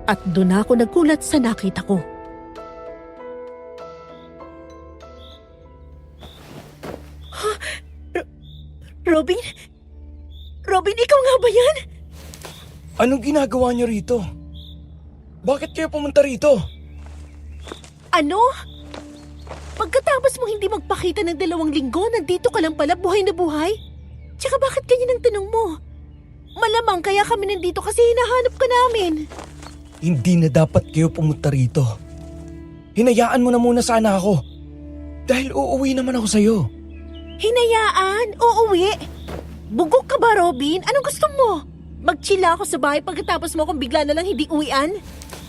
at doon ako nagulat sa nakita ko. Robin? Robin, ikaw nga ba yan? Anong ginagawa niyo rito? Bakit kayo pumunta rito? Ano? Pagkatapos mo hindi magpakita ng 2 linggo, nandito ka lang pala buhay na buhay? Tsaka bakit ganyan ang tanong mo? Malamang kaya kami nandito kasi hinahanap ka namin. Hindi na dapat kayo pumunta rito. Hinayaan mo na muna sana ako. Dahil uuwi naman ako sa'yo. Hinayaan? Uuwi? Bugok ka ba, Robin? Anong gusto mo? Magchila ako sa bahay pagkatapos mo akong bigla na lang hindi uwian?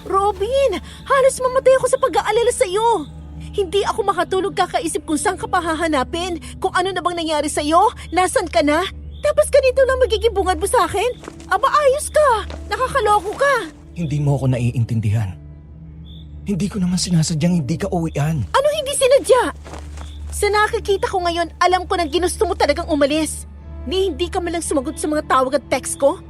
Robin, halos mamatay ako sa pag-aalala sa'yo. Hindi ako makatulog kakaisip kung saan ka pa hahanapin, kung ano na bang nangyari sa'yo, nasan ka na. Tapos ganito lang magiging bungad mo sa akin? Aba, ayos ka! Nakakaloko ka! Hindi mo ako naiintindihan. Hindi ko naman sinasadyang hindi ka uwian. Ano hindi sinadya? Sa nakikita ko ngayon, alam ko na ginusto mo talagang umalis. Ni hindi ka man lang sumagot sa mga tawag at text ko.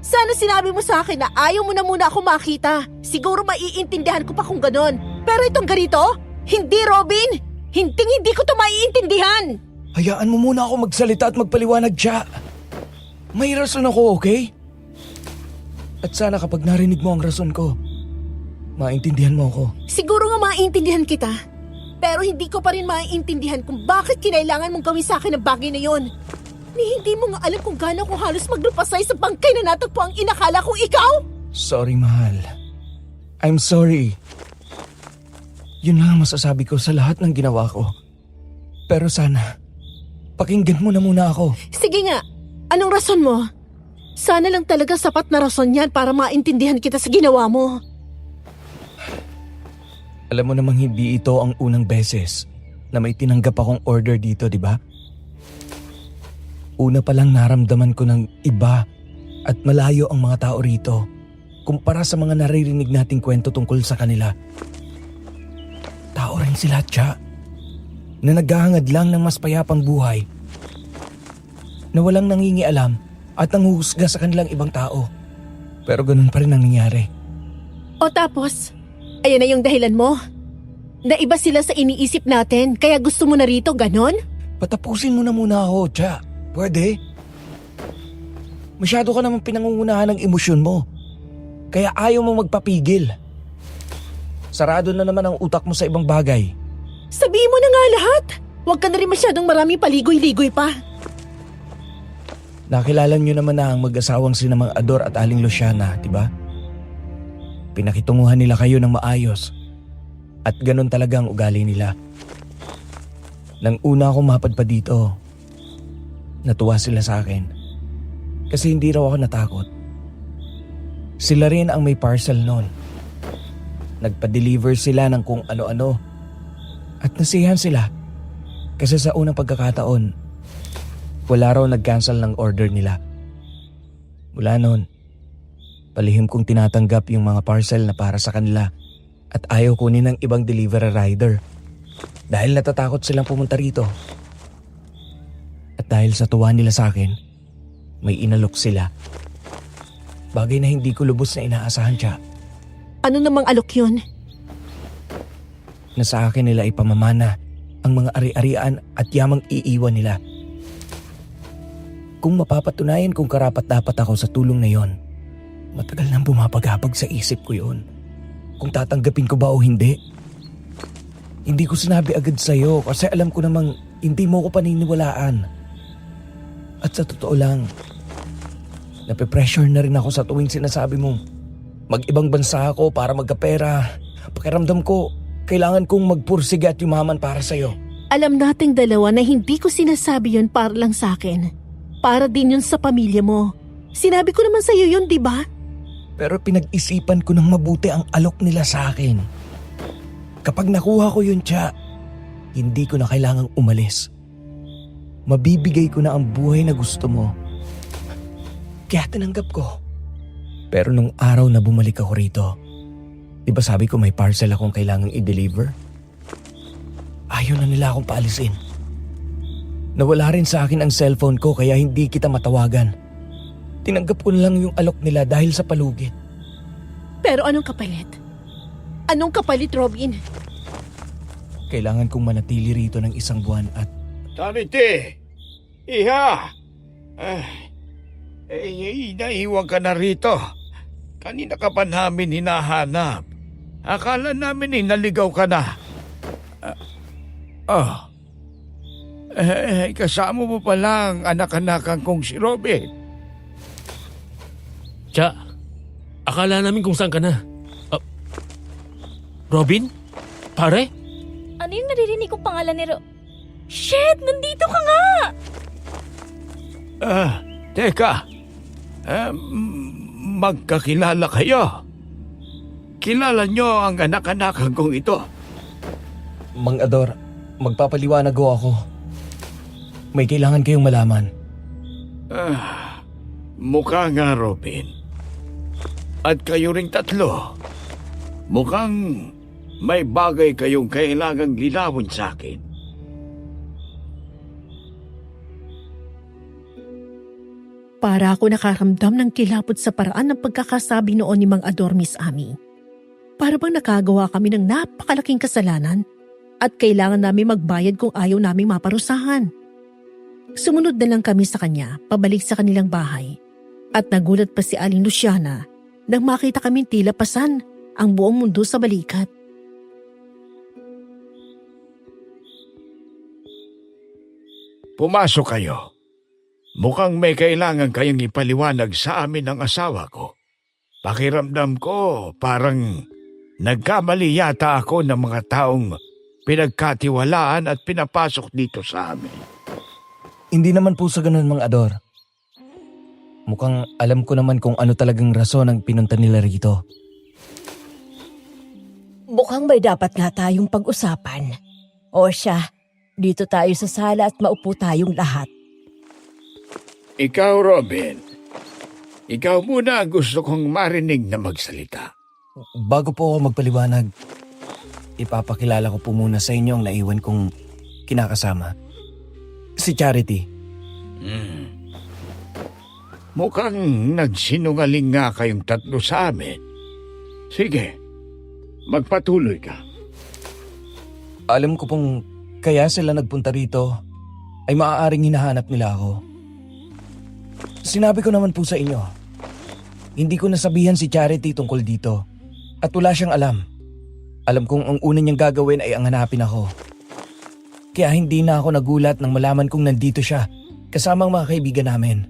Sana sinabi mo sa akin na ayaw mo na muna ako makita. Siguro maiintindihan ko pa kung ganon. Pero itong ganito, hindi Robin! Hindi ko to maiintindihan! Hayaan mo muna ako magsalita at magpaliwanag siya. May rason ako, okay? At sana kapag narinig mo ang rason ko, maintindihan mo ako. Siguro nga maiintindihan kita. Pero hindi ko pa rin maiintindihan kung bakit kinailangan mong gawin sa akin ang bagay na yon. Ni hindi mo nga alam kung gaano ko halos maglupasay sa bangkay na natagpo ang inakala kong ikaw? Sorry, mahal. I'm sorry. Yun lang ang masasabi ko sa lahat ng ginawa ko. Pero sana, pakinggan mo na muna ako. Sige nga, anong rason mo? Sana lang talaga sapat na rason yan para maintindihan kita sa ginawa mo. Alam mo namang hindi ito ang unang beses na may tinanggap akong order dito, di ba? Una pa lang naramdaman ko ng iba at malayo ang mga tao rito kumpara sa mga naririnig nating kwento tungkol sa kanila. Tao rin sila, Tsa, na naghahangad lang ng mas payapang buhay, na walang nangingialam at nanghuhusga sa kanilang ibang tao. Pero ganun pa rin ang nangyari. O tapos, ayan na yung dahilan mo? Na iba sila sa iniisip natin kaya gusto mo na rito, ganon? Patapusin mo na muna ako, Tsa. Pwede? Masyado ka naman pinangungunahan ng emosyon mo. Kaya ayaw mo magpapigil. Sarado na naman ang utak mo sa ibang bagay. Sabihin mo na nga lahat. Huwag ka na rin masyadong maraming paligoy-ligoy pa. Nakilala niyo naman na ang mag-asawang sina Mang Ador at Aling Luciana, di ba? Pinakitunguhan nila kayo ng maayos. At ganun talaga ang ugali nila. Nang una akong mapadpa dito, natuwa sila sa akin. Kasi hindi raw ako natakot. Sila rin ang may parcel noon. Nagpa-deliver sila ng kung ano-ano. At nasiyahan sila. Kasi sa unang pagkakataon, wala raw nag-cancel ng order nila. Mula noon, palihim kong tinatanggap yung mga parcel na para sa kanila at ayaw kunin ng ibang delivery rider. Dahil natatakot silang pumunta rito. At dahil sa tuwa nila sa akin, may inalok sila. Bagay na hindi ko lubos na inaasahan siya. Ano namang alok yun? Na sa akin nila ipamamana ang mga ari-arian at yamang iiwan nila. Kung mapapatunayan kung karapat-dapat ako sa tulong na yon, matagal nang bumabagabag sa isip ko yon. Kung tatanggapin ko ba o hindi. Hindi ko sinabi agad sa'yo kasi alam ko namang hindi mo ko paniniwalaan. At sa totoo lang, nape-pressure na rin ako sa tuwing sinasabi mong mag-ibang bansa ako para magkapera. Pakiramdam ko, Kailangan kong magpursige at yumaman para sa'yo. Alam nating dalawa na hindi ko sinasabi yun para lang sa akin. Para din yun sa pamilya mo. Sinabi ko naman sa'yo yun, di ba? Pero pinag-isipan ko ng mabuti ang alok nila sa akin. Kapag nakuha ko yun, Cha, hindi ko na kailangang umalis. Mabibigay ko na ang buhay na gusto mo. Kaya tinanggap ko. Pero nung araw na bumalik ako rito, di ba sabi ko may parcel akong kailangang i-deliver? Ayaw na nila akong paalisin. Nawala rin sa akin ang cellphone ko kaya hindi kita matawagan. Tinanggap ko na lang yung alok nila dahil sa palugit. Pero anong kapalit? Anong kapalit, Robin? Kailangan kong manatili rito ng 1 buwan at Charity! Iha! Naiwan ka na rito. Kanina ka pa namin hinahanap. Akala namin naligaw ka na. Kasama mo pala ang anak-anakan kong si Robin. Cha, akala namin kung saan ka na. Robin? Pare? Ano yung naririnig kong pangalan ni Shit! Nandito ka nga! Teka. Magkakilala kayo. Kilala nyo ang anak-anakan kong ito. Mang Ador, magpapaliwanag ho ako. May kailangan kayong malaman. Mukha nga, Robin. At kayo ring tatlo. Mukhang may bagay kayong kailangang linawin sa akin. Para ako nakaramdam ng kilapot sa paraan ng pagkakasabi noon ni Mang Ador, Miss Ami. Para bang nakagawa kami ng napakalaking kasalanan at kailangan namin magbayad kung ayaw naming maparusahan. Sumunod na lang kami sa kanya, pabalik sa kanilang bahay. At nagulat pa si Aling Luciana nang makita kaming tila pasan ang buong mundo sa balikat. Pumasok kayo. Mukhang may kailangan kayong ipaliwanag sa amin ng asawa ko. Pakiramdam ko parang nagkamali yata ako ng mga taong pinagkatiwalaan at pinapasok dito sa amin. Hindi naman po sa ganun, Mang Ador. Mukhang alam ko naman kung ano talagang rason ang pinunta nila rito. Mukhang may dapat nga tayong pag-usapan. O siya, dito tayo sa sala at maupo tayong lahat. Ikaw, Robin. Ikaw muna ang gusto kong marinig na magsalita. Bago po ako magpaliwanag, ipapakilala ko po muna sa inyo ang naiwan kong kinakasama. Si Charity. Mukhang nagsinungaling nga kayong tatlo sa amin. Sige, magpatuloy ka. Alam ko pong kaya sila nagpunta rito ay maaaring hinahanap nila ako. Sinabi ko naman po sa inyo, hindi ko nasabihan si Charity tungkol dito at wala siyang alam. Alam kong ang una niyang gagawin ay ang hanapin ako. Kaya hindi na ako nagulat nang malaman kong nandito siya kasama ang mga kaibigan namin.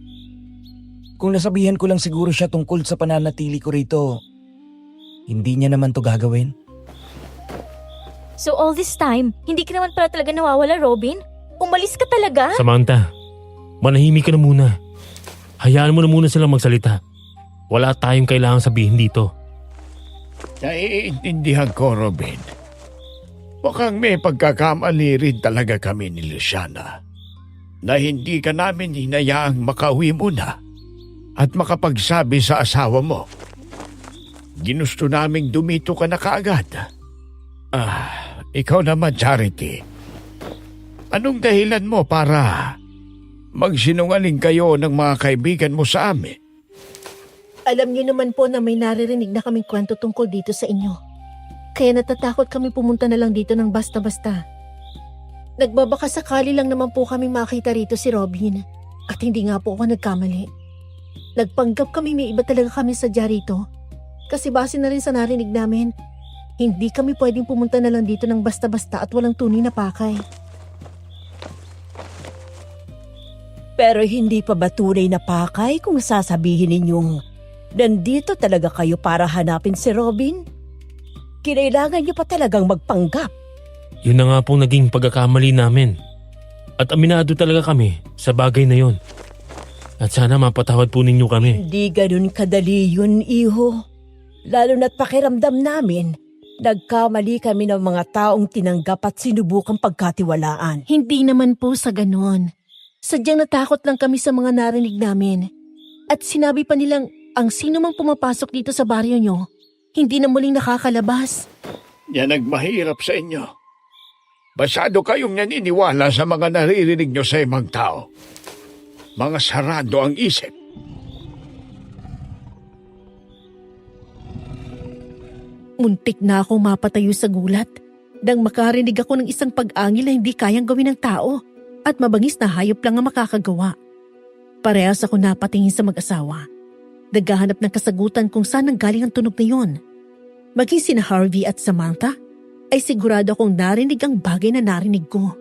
Kung nasabihan ko lang siguro siya tungkol sa pananatili ko rito, hindi niya naman to gagawin. So all this time, hindi ka naman pala talaga nawawala, Robin? Umalis ka talaga? Samantha, manahimik ka na muna. Hayaan mo na muna silang magsalita. Wala tayong kailangang sabihin dito. Naiintindihan ko, Robin. Mukhang may pagkakamali rin talaga kami ni Luciana na hindi ka namin hinayaang makauwi muna at makapagsabi sa asawa mo. Ginusto naming dumito ka na kaagad. Ikaw naman, Charity. Anong dahilan mo para magsinungaling kayo ng mga kaibigan mo sa amin? Alam niyo naman po na may naririnig na kaming kwento tungkol dito sa inyo. Kaya natatakot kami pumunta na lang dito ng basta-basta. Nagbabaka sakali lang naman po kami makita rito si Robin. At hindi nga po ako nagkamali. Nagpanggap kami may iba talaga kami sadya rito. Kasi base na rin sa narinig namin, hindi kami pwedeng pumunta na lang dito ng basta-basta at walang tunay na pakay. Pero hindi pa ba tunay na pakay kung sasabihin ninyong nandito talaga kayo para hanapin si Robin? Kinailangan niyo pa talagang magpanggap. Yun na nga pong naging pagkakamali namin. At aminado talaga kami sa bagay na yun. At sana mapatawad po ninyo kami. Hindi ganun kadali yun, iho. Lalo na't pakiramdam namin, nagkamali kami ng mga taong tinanggap at sinubukang pagkatiwalaan. Hindi naman po sa ganon. Sadyang natakot lang kami sa mga narinig namin. At sinabi pa nilang ang sino mang pumapasok dito sa baryo nyo, hindi na muling nakakalabas. Yan ang mahirap sa inyo. Basado kayong naniniwala sa mga naririnig nyo sa ibang tao. Mga sarado ang isip. Muntik na akong mapatayo sa gulat nang makarinig ako ng isang pag-angil na hindi kayang gawin ng tao at mabangis na hayop lang ang makakagawa. Parehas ako napatingin sa mag-asawa. Naghahanap ng kasagutan kung saan nanggaling ang tunog na yon. Maging sina Harvey at Samantha ay sigurado akong narinig ang bagay na narinig ko.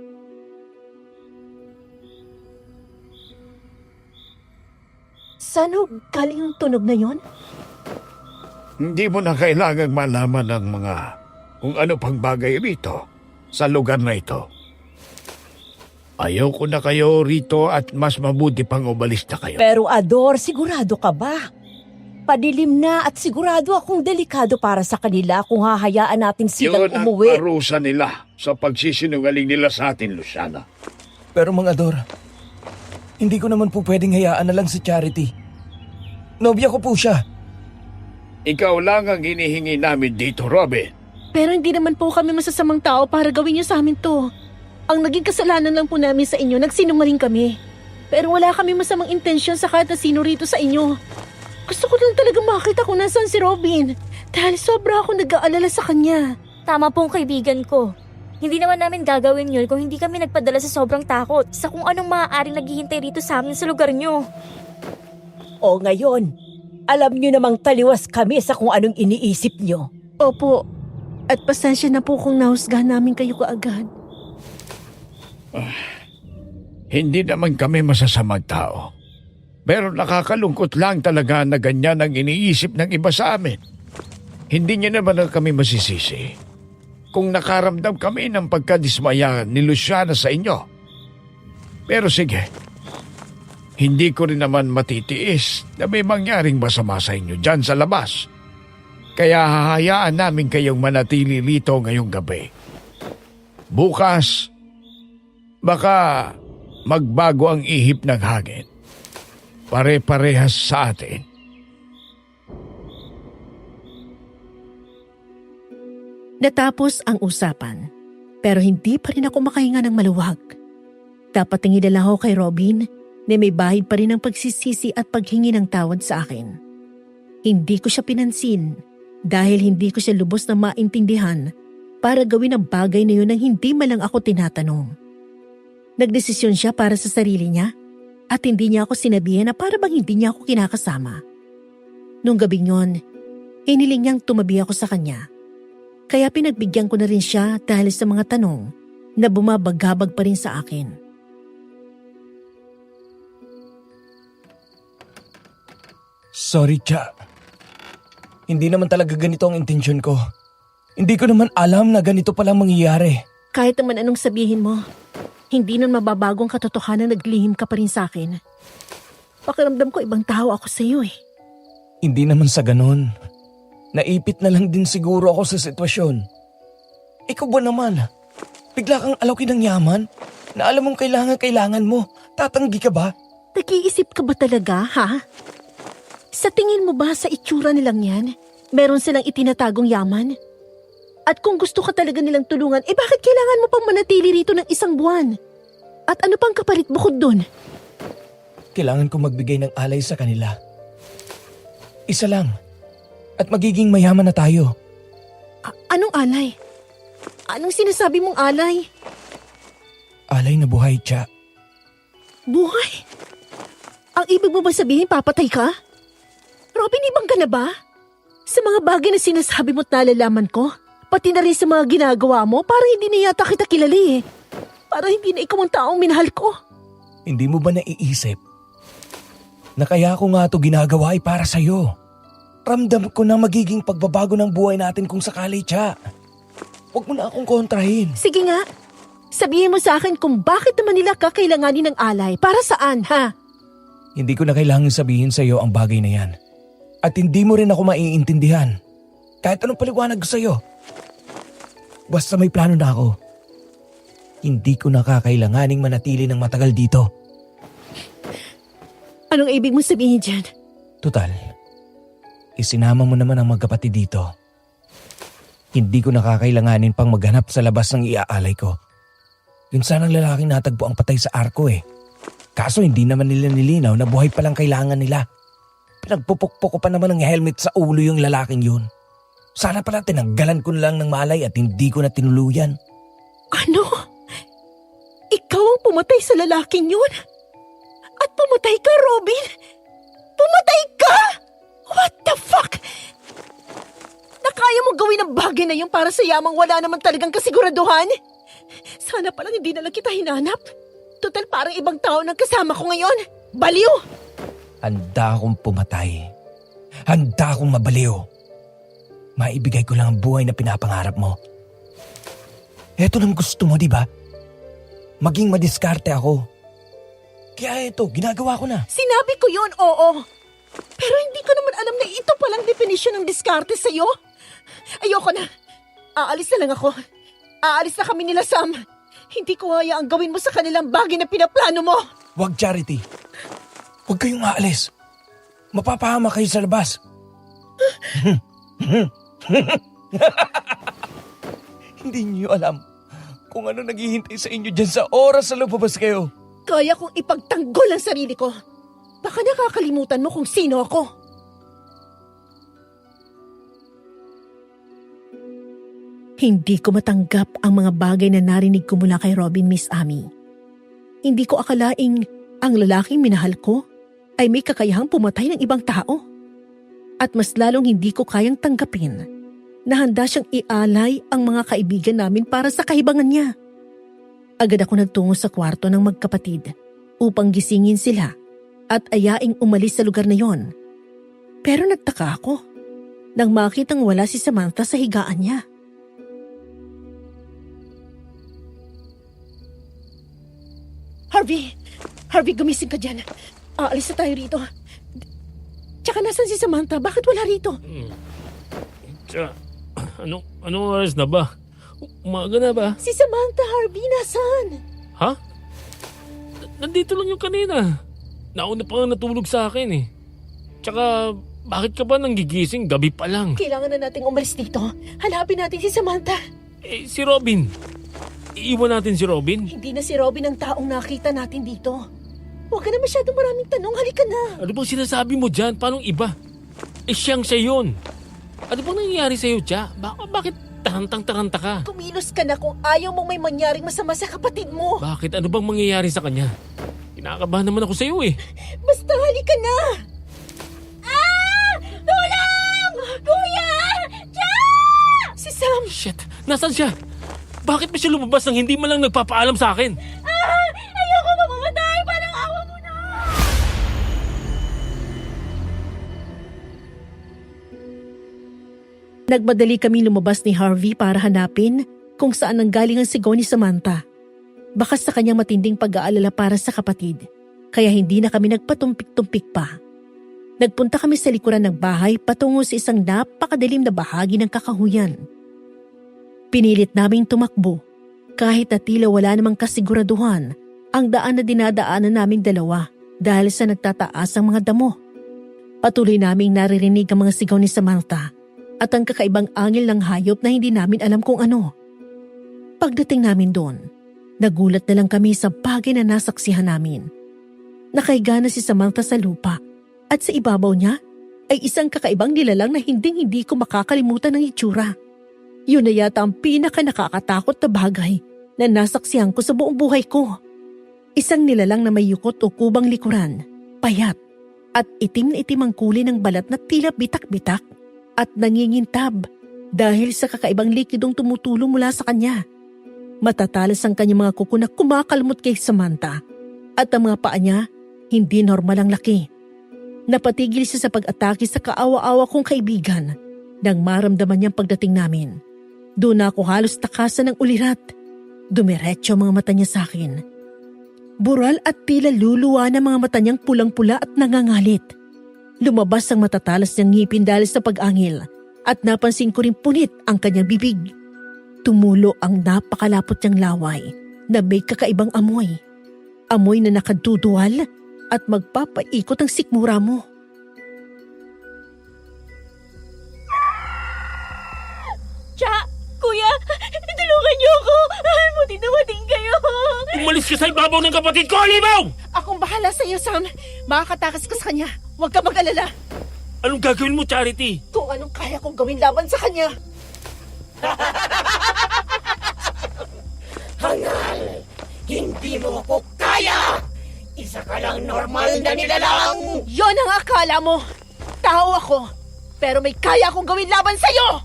Saan ho galing ang tunog na yon? Hindi mo na kailangang malaman ng mga kung ano pang bagay rito sa lugar na ito. Ayaw ko na kayo rito at mas mabuti pang umalis na kayo. Pero Ador, sigurado ka ba? Padilim na at sigurado akong delikado para sa kanila kung hahayaan natin silang Yun ang umuwi. parusa nila sa pagsisinungaling nila sa atin, Luciana. Pero mga Ador, hindi ko naman po pwedeng hayaan na lang si Charity. Nobya ko po siya. Ikaw lang ang hinihingi namin dito, Robin. Pero hindi naman po kami masasamang tao para gawin niyo sa amin to. Ang naging kasalanan lang po namin sa inyo, nagsinungaling kami. Pero wala kami masamang intensyon sa kahit na sino rito sa inyo. Gusto ko lang talaga makita kung nasaan si Robin. Dahil sobra ako nag-aalala sa kanya. Tama pong kaibigan ko. Hindi naman namin gagawin yun kung hindi kami nagpadala sa sobrang takot sa kung anong maaaring naghihintay rito sa amin sa lugar nyo. O ngayon, alam niyo namang taliwas kami sa kung anong iniisip niyo. Opo. At pasensya na po kung nahusgahan namin kayo kaagad. Hindi naman kami masasamang tao. Pero nakakalungkot lang talaga na ganyan ang iniisip ng iba sa amin. Hindi niya naman na kami masisisi kung nakaramdam kami ng pagkadismaya ni Luciana sa inyo. Pero sige, hindi ko rin naman matitiis na may mangyaring masama sa inyo dyan sa labas. Kaya hahayaan namin kayong manatili rito ngayong gabi. Bukas, baka magbago ang ihip ng hangin. Pare-parehas sa atin. Natapos ang usapan, pero hindi pa rin ako makahinga ng maluwag. Dapat tingin lang ako kay Robin na may bahid pa rin ang pagsisisi at paghingi ng tawad sa akin. Hindi ko siya pinansin dahil hindi ko siya lubos na maintindihan para gawin ang bagay na yun nang hindi man lang ako tinatanong. Nagdesisyon siya para sa sarili niya at hindi niya ako sinabihan na para bang hindi niya ako kinakasama. Nung gabing yon, iniling niyang tumabi ako sa kanya. Kaya pinagbigyan ko na rin siya dahil sa mga tanong na bumabagabag pa rin sa akin. Sorry, Cha. Hindi naman talaga ganito ang intensyon ko. Hindi ko naman alam na ganito palang mangyayari. Kahit naman anong sabihin mo, hindi nun mababago ang katotohanan na naglihim ka pa rin sa akin. Pakiramdam ko ibang tao ako sa iyo eh. Hindi naman sa ganon. Naipit na lang din siguro ako sa sitwasyon. Ikaw ba naman? Bigla kang alawin ng yaman na alam mong kailangan mo. Tatanggi ka ba? Nag-iisip ka ba talaga, ha? Sa tingin mo ba sa itsura nilang yan, meron silang itinatagong yaman? At kung gusto ka talaga nilang tulungan, bakit kailangan mo pang manatili rito ng 1 buwan? At ano pang kapalit bukod dun? Kailangan ko magbigay ng alay sa kanila. Isa lang. At magiging mayaman na tayo. Anong alay? Anong sinasabi mong alay? Alay na buhay, Cha. Buhay? Ang ibig mo ba sabihin papatay ka? Robin, ibang ka na ba? Sa mga bagay na sinasabi mo't nalalaman ko, pati na rin sa mga ginagawa mo, parang hindi na yata kita kilala eh. Parang hindi na ikaw ang taong minahal ko. Hindi mo ba naiisip na kaya ko nga ito ginagawa ay para sa'yo? Ramdam ko na magiging pagbabago ng buhay natin kung sakali, Cha. Huwag mo na akong kontrahin. Sige nga, sabihin mo sa akin kung bakit naman nila kakailanganin ng alay. Para saan, ha? Hindi ko na kailangan sabihin sa iyo ang bagay na yan. At hindi mo rin ako maiintindihan. Kahit anong paliwanag ko sa iyo. Basta may plano na ako. Hindi ko na kakailanganing manatili ng matagal dito. Anong ibig mo sabihin dyan? Tutal, isinama mo naman ang magkapatid dito. Hindi ko nakakailanganin pang maghanap sa labas ng iaalay ko. Yun sanang lalaking natagpo ang patay sa arko eh. Kaso hindi naman nila nilinaw na buhay palang kailangan nila. Pinagpupukpok ko pa naman ng helmet sa ulo yung lalaking yun. Sana pala tinanggalan ko na lang ng malay at hindi ko na tinuluyan. Ano? Ikaw ang pumatay sa lalaking yun? At pumatay ka, Robin? Pumatay ka? What the fuck? Nakaya mo gawin ang bagay na yun para sa yamang wala naman talagang kasiguraduhan? Sana palang hindi na lang kita hinanap. Total parang ibang tao nang kasama ko ngayon. Baliw! Handa akong pumatay. Handa akong mabaliw. Maibigay ko lang ang buhay na pinapangarap mo. Eto nang gusto mo, di ba? Maging madiskarte ako. Kaya eto, ginagawa ko na. Sinabi ko yun, oo. Pero hindi ko naman alam na ito palang definisyon ng diskarte sa'yo. Ayoko na. Aalis na lang ako. Aalis na kami nila, Sam. Hindi ko hayaang gawin mo sa kanilang bagay na pinaplano mo. Huwag, Charity. Huwag kayong aalis. Mapapahama kayo sa labas. Hindi niyo alam kung ano naghihintay sa inyo dyan sa oras na lumabas kayo. Kaya kong ipagtanggol ang sarili ko. Baka nakakalimutan mo kung sino ako. Hindi ko matanggap ang mga bagay na narinig ko mula kay Robin, Miss Amy. Hindi ko akalaing ang lalaking minahal ko ay may kakayahang pumatay ng ibang tao. At mas lalong hindi ko kayang tanggapin na handa siyang ialay ang mga kaibigan namin para sa kahibangan niya. Agad ako nagtungo sa kwarto ng magkapatid upang gisingin sila at ayaing umalis sa lugar na yon. Pero nagtaka ako nang makitang wala si Samantha sa higaan niya. Harvey, gumising ka dyan. Aalis na tayo rito. Tsaka nasan si Samantha? Bakit wala rito? Anong oras na ba? Umaga na ba? Si Samantha, Harvey, nasan? Ha? Nandito lang yung kanina. Nauna pa nga natulog sa akin eh. Tsaka, bakit ka ba nanggigising? Gabi pa lang. Kailangan na nating umalis dito. Hanapin natin si Samantha. Si Robin. Iiwan natin si Robin? Hindi na si Robin ang taong nakita natin dito. Huwag ka na masyadong maraming tanong. Halika na. Ano bang sinasabi mo dyan? Paano iba? Siyang siya yun. Ano bang nangyayari sa'yo, Cha? Bakit tarantang-taranta ka? Kumilos ka na kung ayaw mong may mangyaring masama sa kapatid mo. Bakit? Ano bang mangyayari sa kanya? Kinakabahan naman ako sa'yo eh. Basta halika na. Tulong! Kuya! Cha! Si Sam! Shit! Nasaan siya? Bakit ba siya lumabas nang hindi man lang nagpapaalam sa akin? Ayoko mamamatay! Parang awa mo na! Nagmadali kami lumabas ni Harvey para hanapin kung saan nanggaling ang sigaw ni Samantha. Baka sa kanyang matinding pag-aalala para sa kapatid, kaya hindi na kami nagpatumpik-tumpik pa. Nagpunta kami sa likuran ng bahay patungo sa isang napakadilim na bahagi ng kakahuyan. Pinilit naming tumakbo kahit na tila wala namang kasiguraduhan ang daan na dinadaanan naming dalawa dahil sa nagtataas ang mga damo. Patuloy naming naririnig ang mga sigaw ni Samantha at ang kakaibang angil ng hayop na hindi namin alam kung ano. Pagdating namin doon, nagulat na lang kami sa bagay na nasaksihan namin. Nakahiga na si Samantha sa lupa at sa ibabaw niya ay isang kakaibang nilalang na hindi ko makakalimutan ng itsura. Yun na yata ang pinaka nakakatakot na bagay na nasaksihan ko sa buong buhay ko. Isang nilalang na may yukot o kubang likuran, payat, at itim na itim ang kulay ng balat na tila bitak-bitak at nangingintab dahil sa kakaibang likidong tumutulong mula sa kanya. Matatalas ang kanyang mga kuko na kumakalmot kay Samantha at ang mga paa niya hindi normal ang laki. Napatigil siya sa pag-atake sa kaawa-awa kong kaibigan nang maramdaman niyang pagdating namin. Doon na ako halos takasan ng ulirat. Dumiretso ang mga mata niya sa akin. Bural at tila luluwa na mga mata niyang pulang-pula at nangangalit. Lumabas ang matatalas niyang ngipin dahil sa pag-angil at napansin ko rin punit ang kanyang bibig. Tumulo ang napakalapot niyang laway na may kakaibang amoy. Amoy na nakaduduwal at magpapaikot ang sikmura mo. Cha! Kuya! Tulungan niyo ako! Buti dumating kayo! Umalis ka sa ibabaw ng kapatid ko, Alimaw! Akong bahala sa iyo, Sam. Makakatakas ka sa kanya. Huwag ka mag-alala. Anong gagawin mo, Charity? Kung anong kaya kong gawin laban sa kanya. Hangal! Hindi mo ako kaya! Isa ka lang normal na nilalang! Yon ang akala mo! Tao ako, pero may kaya akong gawin laban sa'yo!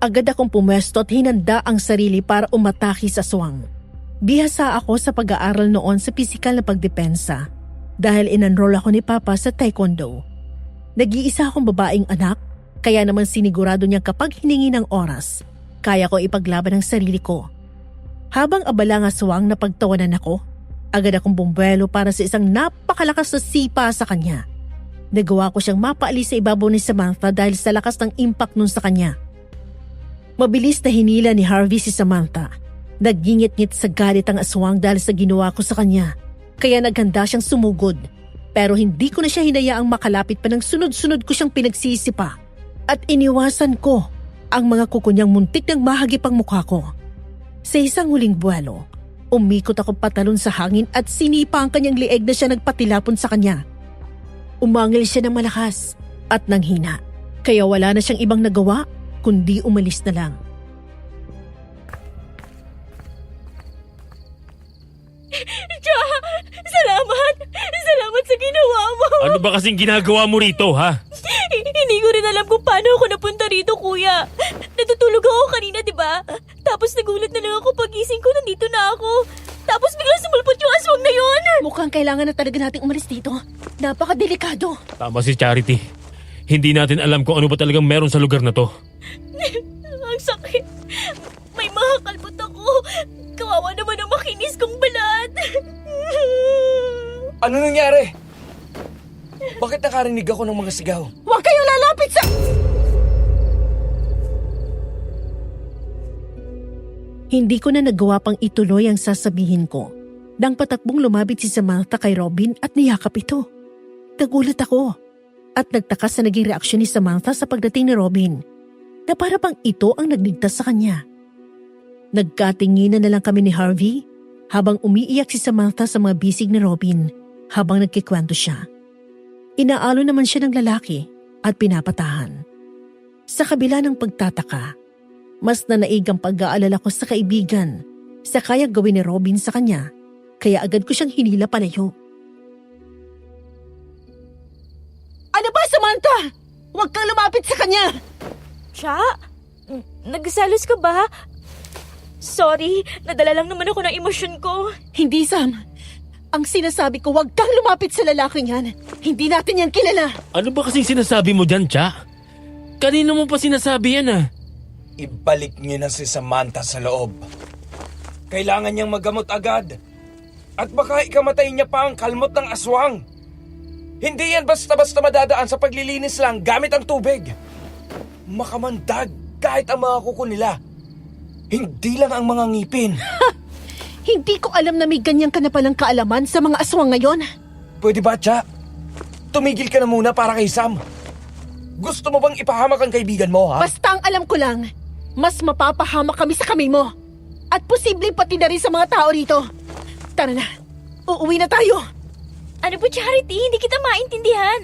Agad akong pumwesto at hinanda ang sarili para umatake sa aswang. Bihasa ako sa pag-aaral noon sa pisikal na pagdepensa dahil inenroll ako ni Papa sa taekwondo. Nag-iisa akong babaeng anak, kaya naman sinigurado niya kapag hiningi ng oras, kaya ko ipaglaban ang sarili ko. Habang abala ang aswang na pagtawanan ako, agad akong bumbelo para sa isang napakalakas na sipa sa kanya. Nagawa ko siyang mapaalis sa ibabaw ni Samantha dahil sa lakas ng impact nun sa kanya. Mabilis na hinila ni Harvey si Samantha. Naggingit-ngit sa galit ang aswang dahil sa ginawa ko sa kanya. Kaya naghanda siyang sumugod. Pero hindi ko na siya hinayaang makalapit pa ng sunod-sunod ko siyang pinagsisipa. At iniwasan ko ang mga kuko niyang muntik ng mahagip ang mukha ko. Sa isang huling buwelo, umikot ako patalon sa hangin at sinipa ang kanyang lieg na siya nagpatilapon sa kanya. Umangil siya ng malakas at nang hina. Kaya wala na siyang ibang nagawa kundi umalis na lang. Cha! Salamat! Salamat sa ginawa mo! Ano ba kasing ginagawa mo rito, ha? Hindi ko rin alam kung paano ako napunta rito, kuya. Natutulog ako kanina, di ba? Tapos nagulat na lang ako pagising ko, nandito na ako. Tapos biglang sumulpot yung aswang na yun! Mukhang kailangan na talaga nating umalis dito. Napakadelikado. Tama si Charity. Hindi natin alam kung ano ba talagang meron sa lugar na to. Ang sakit. May mga kalbot ako. Kawawa naman ang makinis kong balat. Ano nangyari? Bakit nakarinig ako ng mga sigaw? Huwag kayong lalapit sa... Hindi ko na nagawa pang ituloy ang sasabihin ko. Nang patakbong lumapit si Samantha kay Robin at niyakap ito. Nagulat ako. At nagtaka sa naging reaksyon ni Samantha sa pagdating ni Robin, na para bang ito ang nagligtas sa kanya. Nagkatinginan na lang kami ni Harvey habang umiiyak si Samantha sa mga bisig ni Robin habang nagkikwento siya. Inaalo naman siya ng lalaki at pinapatahan. Sa kabila ng pagtataka, mas nanaig ang pag-aalala ko sa kaibigan sa kayang gawin ni Robin sa kanya, kaya agad ko siyang hinila palayo. Ano ba, Samantha? Huwag kang lumapit sa kanya! Cha? Nagsalos ka ba? Sorry, nadala lang naman ako ng emosyon ko. Hindi, Sam. Ang sinasabi ko, huwag kang lumapit sa lalaking yan. Hindi natin yan kilala. Ano ba kasing sinasabi mo dyan, Cha? Kanina mo pa sinasabi yan, ah. Ibalik niyo na si Samantha sa loob. Kailangan niyang magamot agad. At baka ikamatay niya pa ang kalmot ng aswang. Hindi yan basta-basta madadaan sa paglilinis lang gamit ang tubig. Makamandag kahit ang mga kuko nila. Hindi lang ang mga ngipin. Hindi ko alam na may ganyan ka na palang kaalaman sa mga aswang ngayon. Pwede ba, Cha? Tumigil ka na muna para kay Sam. Gusto mo bang ipahamak ang kaibigan mo, ha? Basta ang alam ko lang, mas mapapahamak kami sa kamay mo. At posibleng pati na rin sa mga tao rito. Tara na, uuwi na tayo. Ano po, Charity? Hindi kita maintindihan.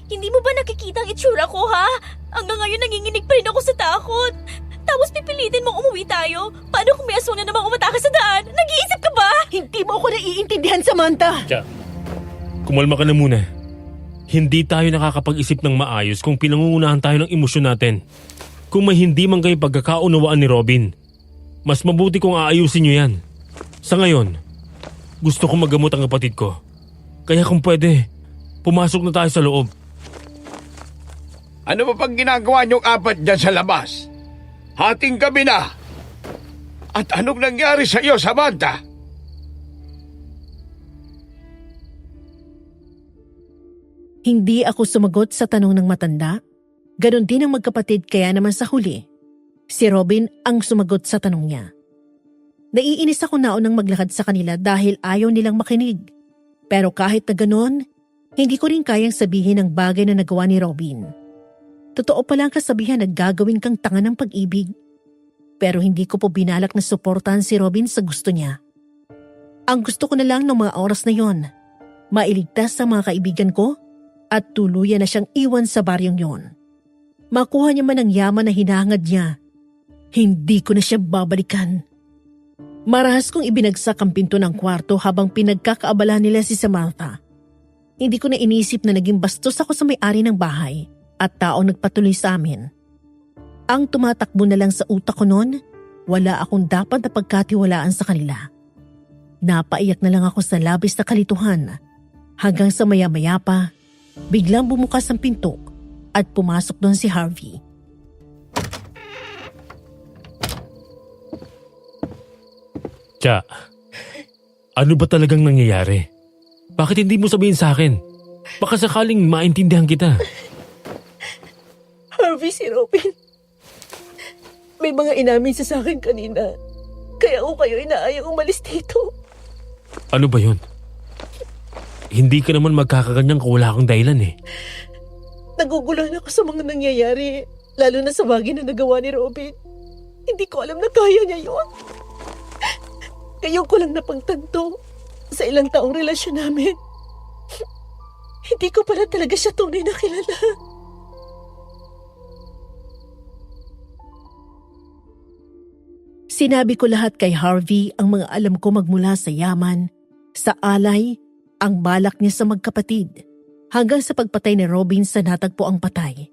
Hindi mo ba nakikita ang itsura ko, ha? Hanggang ngayon nanginginig pa rin ako sa takot. Tapos pipilitin mong umuwi tayo? Paano kung may aswang na namang umatake sa daan? Nag-iisip ka ba? Hindi mo ako naiintindihan, Samantha. Cha, kumalma ka na muna. Hindi tayo nakakapag-isip ng maayos kung pinangungunahan tayo ng emosyon natin. Kung may hindi man kayo pagkakaunawaan ni Robin, mas mabuti kung aayusin nyo yan. Sa ngayon, gusto kong magamot ang kapatid ko. Kaya kung pwede, pumasok na tayo sa loob. Ano ba pang ginagawa niyong apat dyan sa labas? Hating gabi na. At anong nangyari sa iyo, Samantha? Hindi ako sumagot sa tanong ng matanda. Ganon din ang magkapatid kaya naman sa huli. Si Robin ang sumagot sa tanong niya. Naiinis ako naunang maglakad sa kanila dahil ayaw nilang makinig. Pero kahit na ganon, hindi ko rin kayang sabihin ang bagay na nagawa ni Robin. Totoo pala ang kasabihan na gagawin kang tanga ng pag-ibig. Pero hindi ko po binalak na suportahan si Robin sa gusto niya. Ang gusto ko na lang ng mga oras na yon, mailigtas sa mga kaibigan ko at tuluyan na siyang iwan sa baryong yon. Makuha niya man ang yaman na hinahangad niya, hindi ko na siya babalikan. Marahas kong ibinagsak ang pinto ng kwarto habang pinagkakaabala nila si Samantha. Hindi ko na inisip na naging bastos ako sa may-ari ng bahay at taong nagpatuloy sa amin. Ang tumatakbo na lang sa utak ko noon, wala akong dapat na pagkatiwalaan sa kanila. Napaiyak na lang ako sa labis na kalituhan hanggang sa maya-maya pa, biglang bumukas ang pinto at pumasok doon si Harvey. Tsa, ano ba talagang nangyayari? Bakit hindi mo sabihin sa akin? Baka sakaling maintindihan kita. Harvey, si Robin. May mga inamin sa akin kanina. Kaya ako kayo inaayang umalis dito. Ano ba yun? Hindi ka naman magkakaganyang kung wala kang dahilan eh. Nagugulan ako sa mga nangyayari, lalo na sa bagay na nagawa ni Robin. Hindi ko alam na kaya niya yun. Ngayon ko lang napagtanto sa ilang taong relasyon namin. Hindi ko pala talaga siya tunay na kilala. Sinabi ko lahat kay Harvey ang mga alam ko magmula sa yaman, sa alay, ang balak niya sa magkapatid, hanggang sa pagpatay ni Robin sa natagpo ang patay.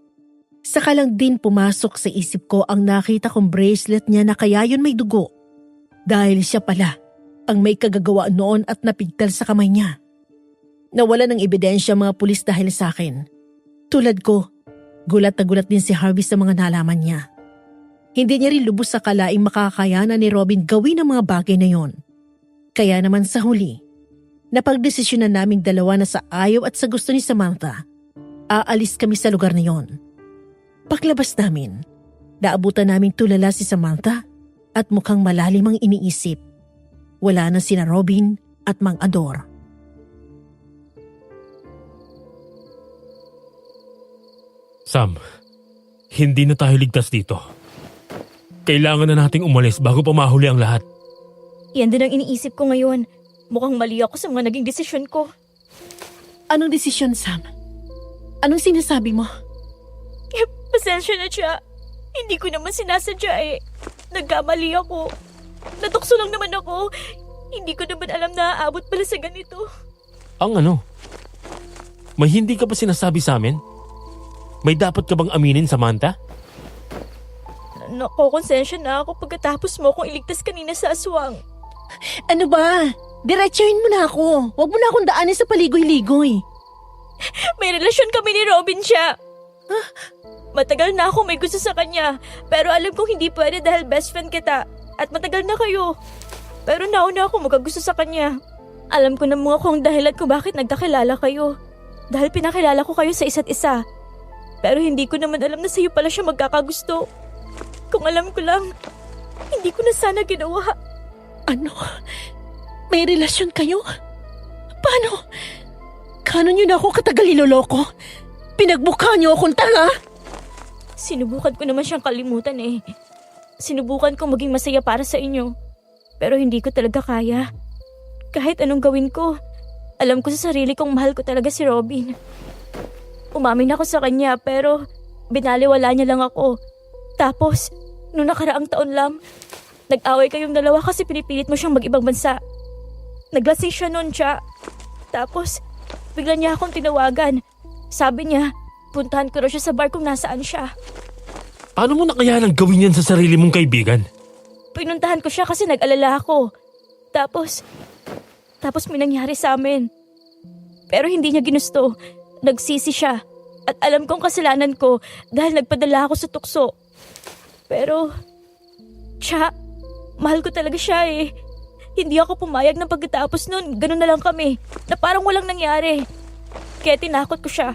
Saka lang din pumasok sa isip ko ang nakita kong bracelet niya na kaya yun may dugo. Dahil siya pala ang may kagagawa noon at napigtal sa kamay niya. Nawala ng ebidensya mga pulis dahil sa akin. Tulad ko, gulat na gulat din si Harvey sa mga nalaman niya. Hindi niya rin lubos sa kalaing makakayanan ni Robin gawin ang mga bagay na yon. Kaya naman sa huli, napagdesisyonan naming dalawa na sa ayaw at sa gusto ni Samantha, aalis kami sa lugar na yon. Paglabas namin, naabutan naming tulala si Samantha at mukhang malalim ang iniisip. Wala na sina Robin at Mang Ador. Sam, hindi na tayo ligtas dito. Kailangan na nating umalis bago pa mahuli ang lahat. Yan din ang iniisip ko ngayon. Mukhang mali ako sa mga naging desisyon ko. Anong desisyon, Sam? Anong sinasabi mo? Pasensya na siya. Hindi ko naman sinasadya eh. Nagkamali ako. Natukso lang naman ako. Hindi ko naman alam na aabot pala sa ganito. Ang ano? May hindi ka pa sinasabi sa amin? May dapat ka bang aminin, Samantha? Nakokonsensya na ako pagkatapos mo akong iligtas kanina sa aswang. Ano ba? Diretsuhin mo na ako. Huwag mo na akong daanin sa paligoy-ligoy. May relasyon kami ni Robin siya. Matagal na ako may gusto sa kanya. Pero alam kong hindi pwede dahil best friend kita. At matagal na kayo. Pero nauna ako magkagusto sa kanya. Alam ko na mga kung dahilan kung bakit nagkakilala kayo. Dahil pinakilala ko kayo sa isa't isa. Pero hindi ko naman alam na sa'yo pala siya magkakagusto. Kung alam ko lang, hindi ko na sana ginawa. Ano? May relasyon kayo? Paano? Kano niyo na ako katagal iloloko? Pinagbuka niyo akong tanga? Sinubukan ko naman siyang kalimutan eh. Sinubukan kong maging masaya para sa inyo. Pero hindi ko talaga kaya. Kahit anong gawin ko, alam ko sa sarili kong mahal ko talaga si Robin. Umamin ako sa kanya pero binaliwala niya lang ako. Tapos, noong nakaraang taon lang, nag-away kayong dalawa kasi pinipilit mo siyang mag-ibang bansa. Naglasing siya noon siya. Tapos, bigla niya akong tinawagan. Sabi niya, puntahan ko raw siya sa bar kung nasaan siya. Paano mo nakayanan gawin yan sa sarili mong kaibigan? Pinuntahan ko siya kasi nag-alala ako. Tapos may nangyari sa amin. Pero hindi niya ginusto. Nagsisi siya. At alam kong kasalanan ko dahil nagpadala ako sa tukso. Pero, siya, mahal ko talaga siya eh. Hindi ako pumayag na pagkatapos nun, ganun na lang kami, na parang walang nangyari. Kaya tinakot ko siya.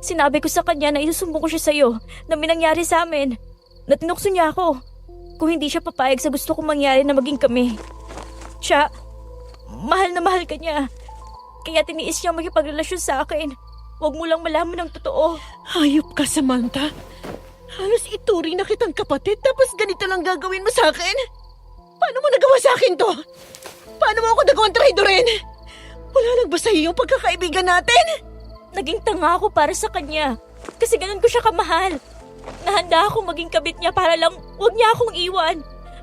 Sinabi ko sa kanya na isusumbong ko siya sa'yo, na may nangyari sa amin. Na tinukso niya ako. Kung hindi siya papayag sa gusto kong mangyari na maging kami. Siya, mahal na mahal ka niya. Kaya tiniis niya makipagrelasyon sa akin. Huwag mo lang malaman ng totoo. Hayop ka, Samantha. Halos ituring na kitang kapatid tapos ganito lang gagawin mo sa akin? Paano mo nagawa sa akin to? Paano mo ako nagawang traidorin? Wala lang ba sa'yo yung pagkakaibigan natin? Naging tanga ako para sa kanya. Kasi ganun ko siya kamahal. Nahanda akong maging kabit niya para lang huwag niya akong iwan.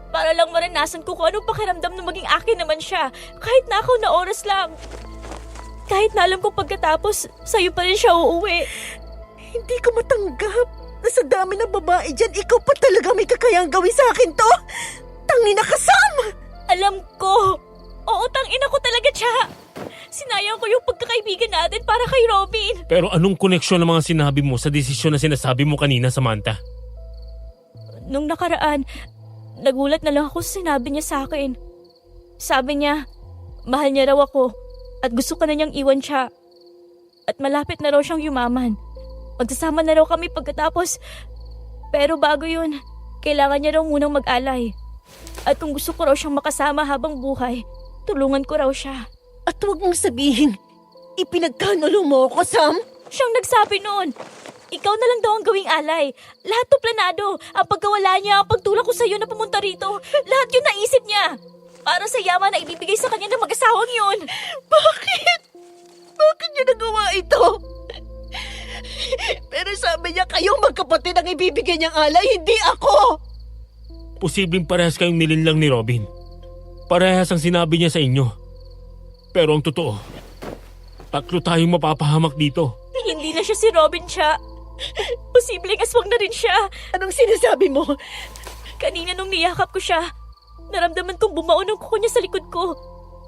Para lang maranasan ko kung anong pakiramdam na maging akin naman siya. Kahit na ako na oras lang. Kahit na alam ko pagkatapos, sa'yo pa rin siya uuwi. Hindi ko matanggap na sa dami ng babae dyan, ikaw pa talaga may kakayang gawin sa akin to. Tangina ka, Sam! Alam ko. Oo, tangina ko talaga siya. Sinayang ko yung pagkakaibigan natin para kay Robin. Pero anong koneksyon ng mga sinabi mo sa desisyon na sinasabi mo kanina, Samantha? Nung nakaraan, nagulat na lang ako sa sinabi niya sa akin. Sabi niya, mahal niya raw ako at gusto ka na niyang iwan siya. At malapit na raw siyang yumaman. Magsasama na raw kami pagkatapos. Pero bago yun, kailangan niya raw munang mag-alay. At kung gusto ko raw siyang makasama habang buhay, tulungan ko raw siya. At huwag mong sabihin, ipinagkanulo mo ako, Sam? Siyang nagsabi noon. Ikaw na lang daw ang gawing alay. Lahat to planado. Ang pagkawala niya, ang pagtulak ko sa'yo na pumunta rito. Lahat yun naisip niya. Para sa yaman na ibibigay sa kanya ng mag-asawang yun. Bakit? Bakit niya nagawa ito? Pero sabi niya kayong magkapatid ang ibibigay niyang alay, hindi ako! Posibleng parehas kayong nilinlang ni Robin. Parehas ang sinabi niya sa inyo. Pero ang totoo, tatlo tayong mapapahamak dito. Hindi na siya si Robin siya. Posibleng aswang na rin siya. Anong sinasabi mo? Kanina nung niyakap ko siya, naramdaman kong bumao ng kuko niya sa likod ko.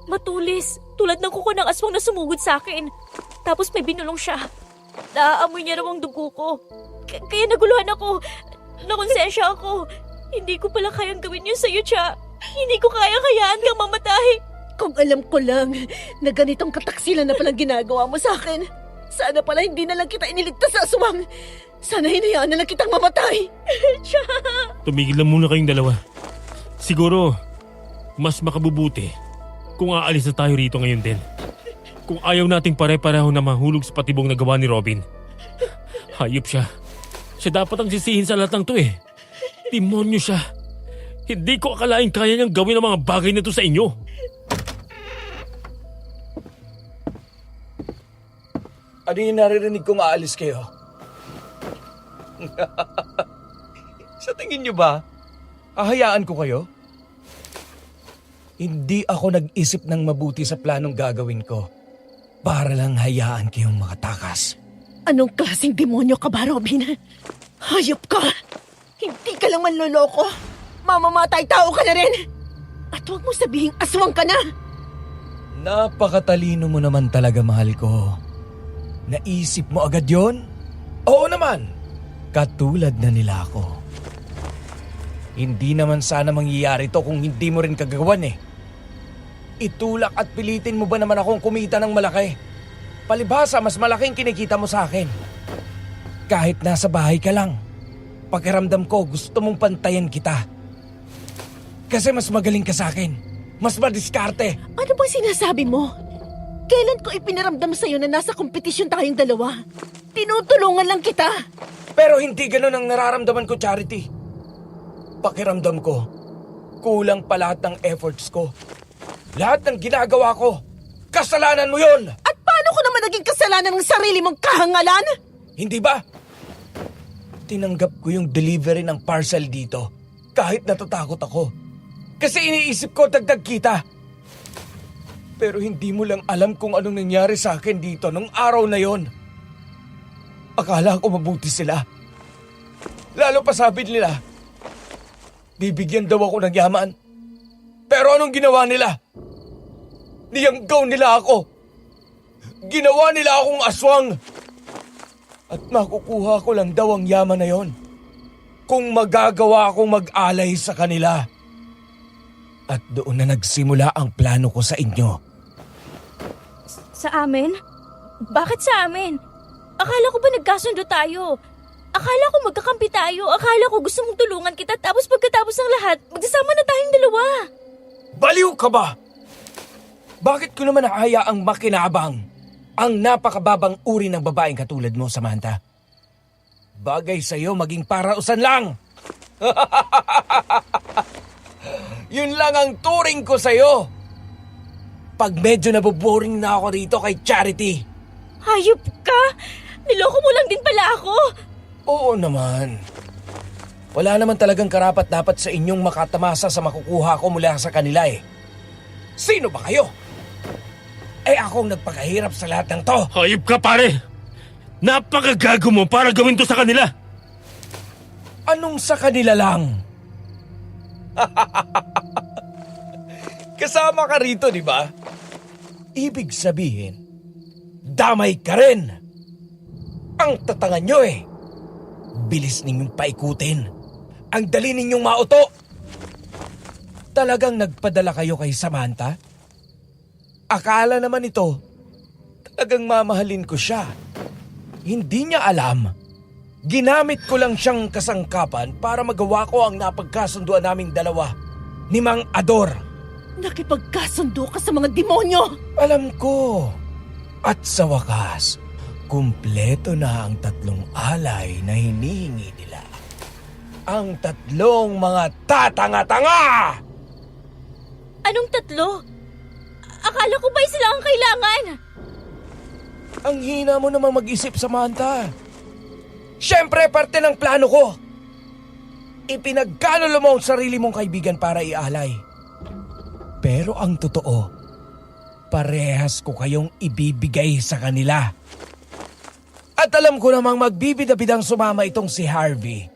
Matulis, tulad ng kuko ng aswang na sumugod sa akin. Tapos may binulong siya. Naaamoy niya raw ang dugo ko. Kaya naguluhan ako. Nakonsensya ako. Hindi ko pala kayang gawin yun sa'yo, Cha. Hindi ko kayang kang mamatay. Kung alam ko lang na ganitong kataksilan na palang ginagawa mo sa akin, sana pala hindi na lang kita iniligtas sa aswang. Sana hinayaan na lang kitang mamatay. Cha! Tumigil lang muna kayong dalawa. Siguro, mas makabubuti kung aalis na tayo rito ngayon din. Kung ayaw nating pare-pareho na mahulog sa patibong na gawa ni Robin. Hayop siya. Siya dapat ang sisihin sa lahat ng to eh. Demonyo siya. Hindi ko akalain kaya niyang gawin ang mga bagay na to sa inyo. Ano yung naririnig kong aalis kayo? Sa tingin niyo ba, ahayaan ko kayo? Hindi ako nag-isip ng mabuti sa planong gagawin ko para lang hayaan kayong makatakas. Anong klaseng demonyo ka ba, Robin? Hayop ka! Hindi ka lang manloloko. Mamamatay tao ka na rin. At huwag mo sabihing aswang ka na. Napakatalino mo naman talaga, mahal ko. Naisip mo agad yon? Oo naman. Katulad na nila ako. Hindi naman sana mangyayari to kung hindi mo rin kagagawan eh. Itulak at pilitin mo ba naman akong kumita ng malaki? Palibhasa, mas malaking kinikita mo sa akin. Kahit nasa bahay ka lang. Pakiramdam ko gusto mong pantayan kita. Kasi mas magaling ka sa akin. Mas madiskarte. Ano bang sinasabi mo? Kailan ko ipinaramdam sa'yo na nasa kompetisyon tayong dalawa? Tinutulungan lang kita. Pero hindi ganun ang nararamdaman ko, Charity. Pakiramdam ko, kulang pa lahat ng efforts ko. Lahat ng ginagawa ko, kasalanan mo yun! At paano ko naman naging kasalanan ng sarili mong kahangalan? Hindi ba? Tinanggap ko yung delivery ng parcel dito kahit natatakot ako. Kasi iniisip ko dagdag kita. Pero hindi mo lang alam kung anong nangyari sa akin dito nung araw na yon. Akala ko mabuti sila. Lalo pa sabi nila, bibigyan daw ako ng yaman. Pero anong ginawa nila? Niyanggaw nila ako. Ginawa nila akong aswang. At makukuha ko lang daw ang yaman na yon kung magagawa akong mag-alay sa kanila. At doon na nagsimula ang plano ko sa inyo. Sa amin? Bakit sa amin? Akala ko ba nagkasundo tayo? Akala ko magkakampi tayo. Akala ko gusto mong tulungan kita tapos pagkatapos ng lahat, magsasama na tayong dalawa. Baliw ka ba? Bakit ko naman hayaang makinabang ang napakababang uri ng babaeng katulad mo, Samantha? Bagay sa'yo maging parausan lang. Yun lang ang turing ko sa'yo. Pag medyo naboboring na ako rito kay Charity. Hayop ka! Niloko mo lang din pala ako! Oo naman. Wala naman talagang karapat-dapat sa inyong makatamasa sa makukuha ko mula sa kanila eh. Sino ba kayo? Eh akong nagpakahirap sa lahat ng to. Hayop ka, pare! Napakagago mo para gawin to sa kanila! Anong sa kanila lang? Kasama ka rito, di ba? Ibig sabihin, damay ka rin. Ang tatangan nyo eh. Bilis ninyong paikutin. Ang dali ninyong mauto. Talagang nagpadala kayo kay Samantha? Akala naman ito, talagang mamahalin ko siya. Hindi niya alam. Ginamit ko lang siyang kasangkapan para magawa ko ang napagkasunduan naming dalawa ni Mang Ador. Nakipagkasundo ka sa mga demonyo! Alam ko. At sa wakas, kumpleto na ang 3 alay na hinihingi nila. Ang 3 mga tatanga-tanga! Anong 3? Akala ko ba sila ang kailangan? Ang hina mo namang mag-isip, Samantha. Siyempre, parte ng plano ko. Ipinagkalolo mo ang sarili mong kaibigan para ialay. Pero ang totoo, parehas ko kayong ibibigay sa kanila. At alam ko namang magbibida-bidang sumama itong si Harvey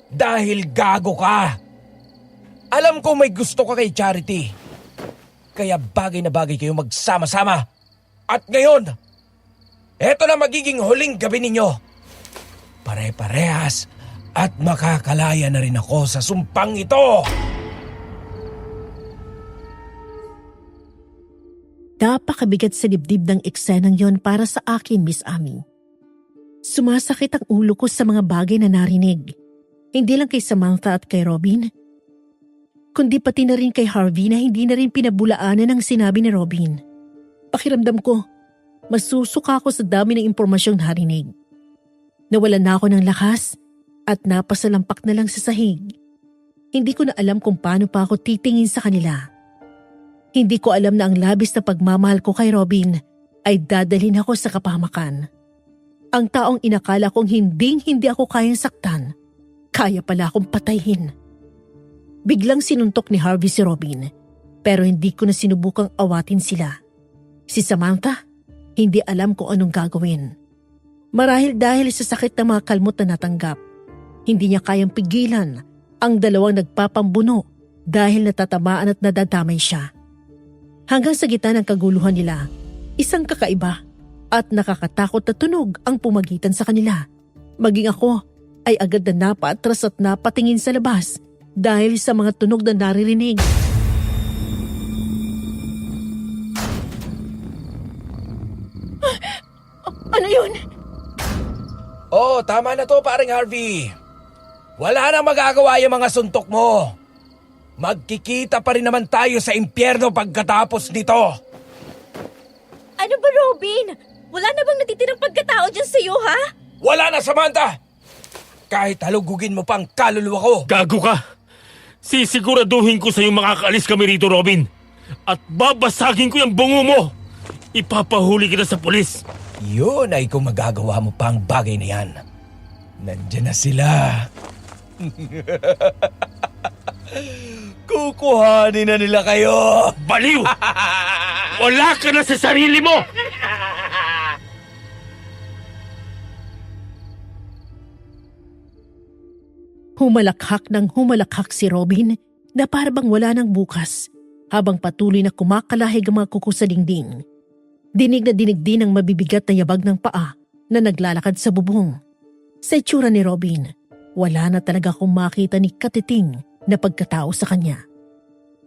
dahil gago ka. Alam ko may gusto ka kay Charity. Kaya bagay na bagay kayo magsama-sama. At ngayon, eto na magiging huling gabi ninyo. Pare-parehas at makakalaya na rin ako sa sumpang ito. Napakabigat sa dibdib ng eksenang yon para sa akin, Miss Amy. Sumasakit ang ulo ko sa mga bagay na narinig. Hindi lang kay Samantha at kay Robin, kundi pati na rin kay Harvey na hindi na rin pinabulaanan ang sinabi ni Robin. Pakiramdam ko, masusuka ako sa dami ng impormasyong narinig. Nawalan na ako ng lakas at napasalampak na lang sa sahig. Hindi ko na alam kung paano pa ako titingin sa kanila. Hindi ko alam na ang labis na pagmamahal ko kay Robin ay dadalhin ako sa kapahamakan. Ang taong inakala kong hindi ako kayang saktan, kaya pala akong patayin. Biglang sinuntok ni Harvey si Robin, pero hindi ko na sinubukang awatin sila. Si Samantha, hindi alam kung anong gagawin. Marahil dahil sa sakit ng mga kalmot na natanggap, hindi niya kayang pigilan ang 2 nagpapambuno dahil natatamaan at nadadamay siya. Hanggang sa gitna ng kaguluhan nila, isang kakaiba at nakakatakot na tunog ang pumagitan sa kanila. Maging ako ay agad na napaatras at napatingin sa labas dahil sa mga tunog na naririnig. Ano yun? Oh, tama na to, paring Harvey. Wala nang magagawa yung mga suntok mo. Magkikita pa rin naman tayo sa impyerno pagkatapos nito. Ano ba, Robin? Wala na bang natitirang pagkatao dyan sa'yo, ha? Wala na, Samantha! Kahit halugugin mo pang kaluluwa ko. Gago ka! Sisiguraduhin ko sa'yo makakaalis kami rito, Robin. At babasagin ko yung bungo mo. Ipapahuli kita sa pulis. Yun ay kung magagawa mo pang bagay na yan. Nandiyan na sila. Kukuhanin na nila kayo. Baliw! Wala ka na sa sarili mo! Humalakhak si Robin na parabang wala ng bukas habang patuloy na kumakalahig ang mga kuko sa dingding. Dinig na dinig din ang mabibigat na yabag ng paa na naglalakad sa bubong. Sa itsura ni Robin, wala na talaga akong makita ni Katiting na pagkatao sa kanya.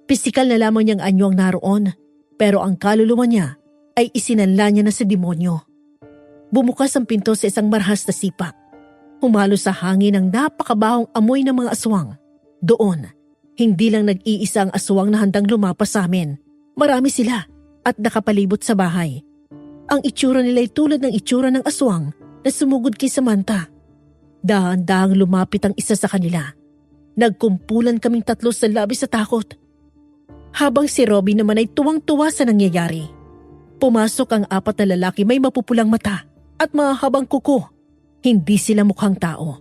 Pisikal na lamang niyang anyo ang naroon, pero ang kaluluwa niya ay isinanla niya na sa demonyo. Bumukas ang pinto sa isang marahas na sipa. Humalo sa hangin ang napakabahong amoy ng mga aswang. Doon, hindi lang nag-iisa ang aswang na handang lumapas sa amin. Marami sila at nakapalibot sa bahay. Ang itsura nila ay tulad ng itsura ng aswang na sumugod kay Samantha. Dahan-dahang lumapit ang isa sa kanila. Nagkumpulan kaming tatlo sa labis sa takot. Habang si Robin naman ay tuwang-tuwa sa nangyayari. Pumasok ang 4 na lalaki may mapupulang mata at mahabang kuko. Hindi sila mukhang tao.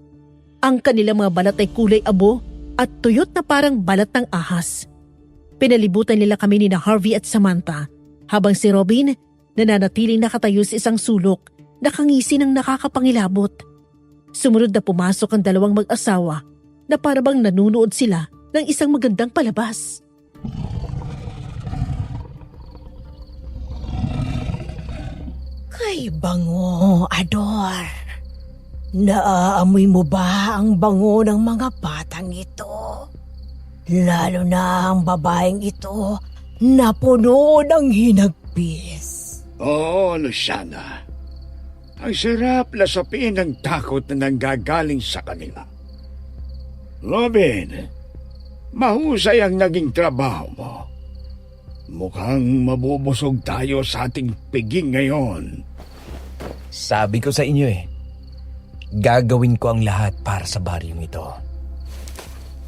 Ang kanilang mga balat ay kulay abo at tuyot na parang balat ng ahas. Pinalibutan nila kami ni Harvey at Samantha habang si Robin nananatiling nakatayo sa isang sulok, nakangisi ng nakakapangilabot. Sumunod na pumasok ang 2 mag-asawa na parabang nanunood sila ng isang magandang palabas. Kay bango, Ador. Naaamoy mo ba ang bango ng mga batang ito? Lalo na ang babaeng ito na puno ng hinagpis. Oo, Luciana. Ang sarap lasapin ng takot na nanggagaling sa kanila. Robin, mahusay ang naging trabaho mo. Mukhang mabubusog tayo sa ating piging ngayon. Sabi ko sa inyo gagawin ko ang lahat para sa baryong ito.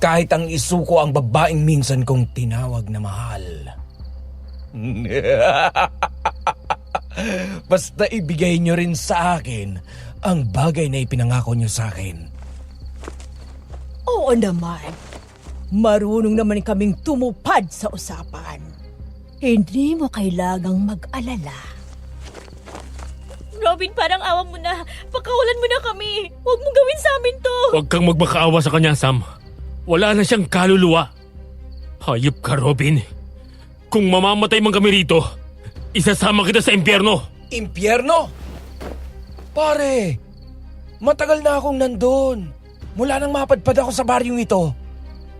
Kahit ang isuko ang babaeng minsan kong tinawag na mahal. Basta ibigay nyo rin sa akin ang bagay na ipinangako nyo sa akin. Oo naman. Marunong naman kaming tumupad sa usapan. Hindi mo kailangang mag-alala. Robin, parang awa mo na. Pakawalan mo na kami. Huwag mong gawin sa amin to. Huwag kang magmakaawa sa kanya, Sam. Wala na siyang kaluluwa. Hayop ka, Robin. Kung mamamatay man kami rito, isasama kita sa impyerno. Impyerno? Pare, matagal na akong nandun. Mula nang mapadpad ako sa baryong ito.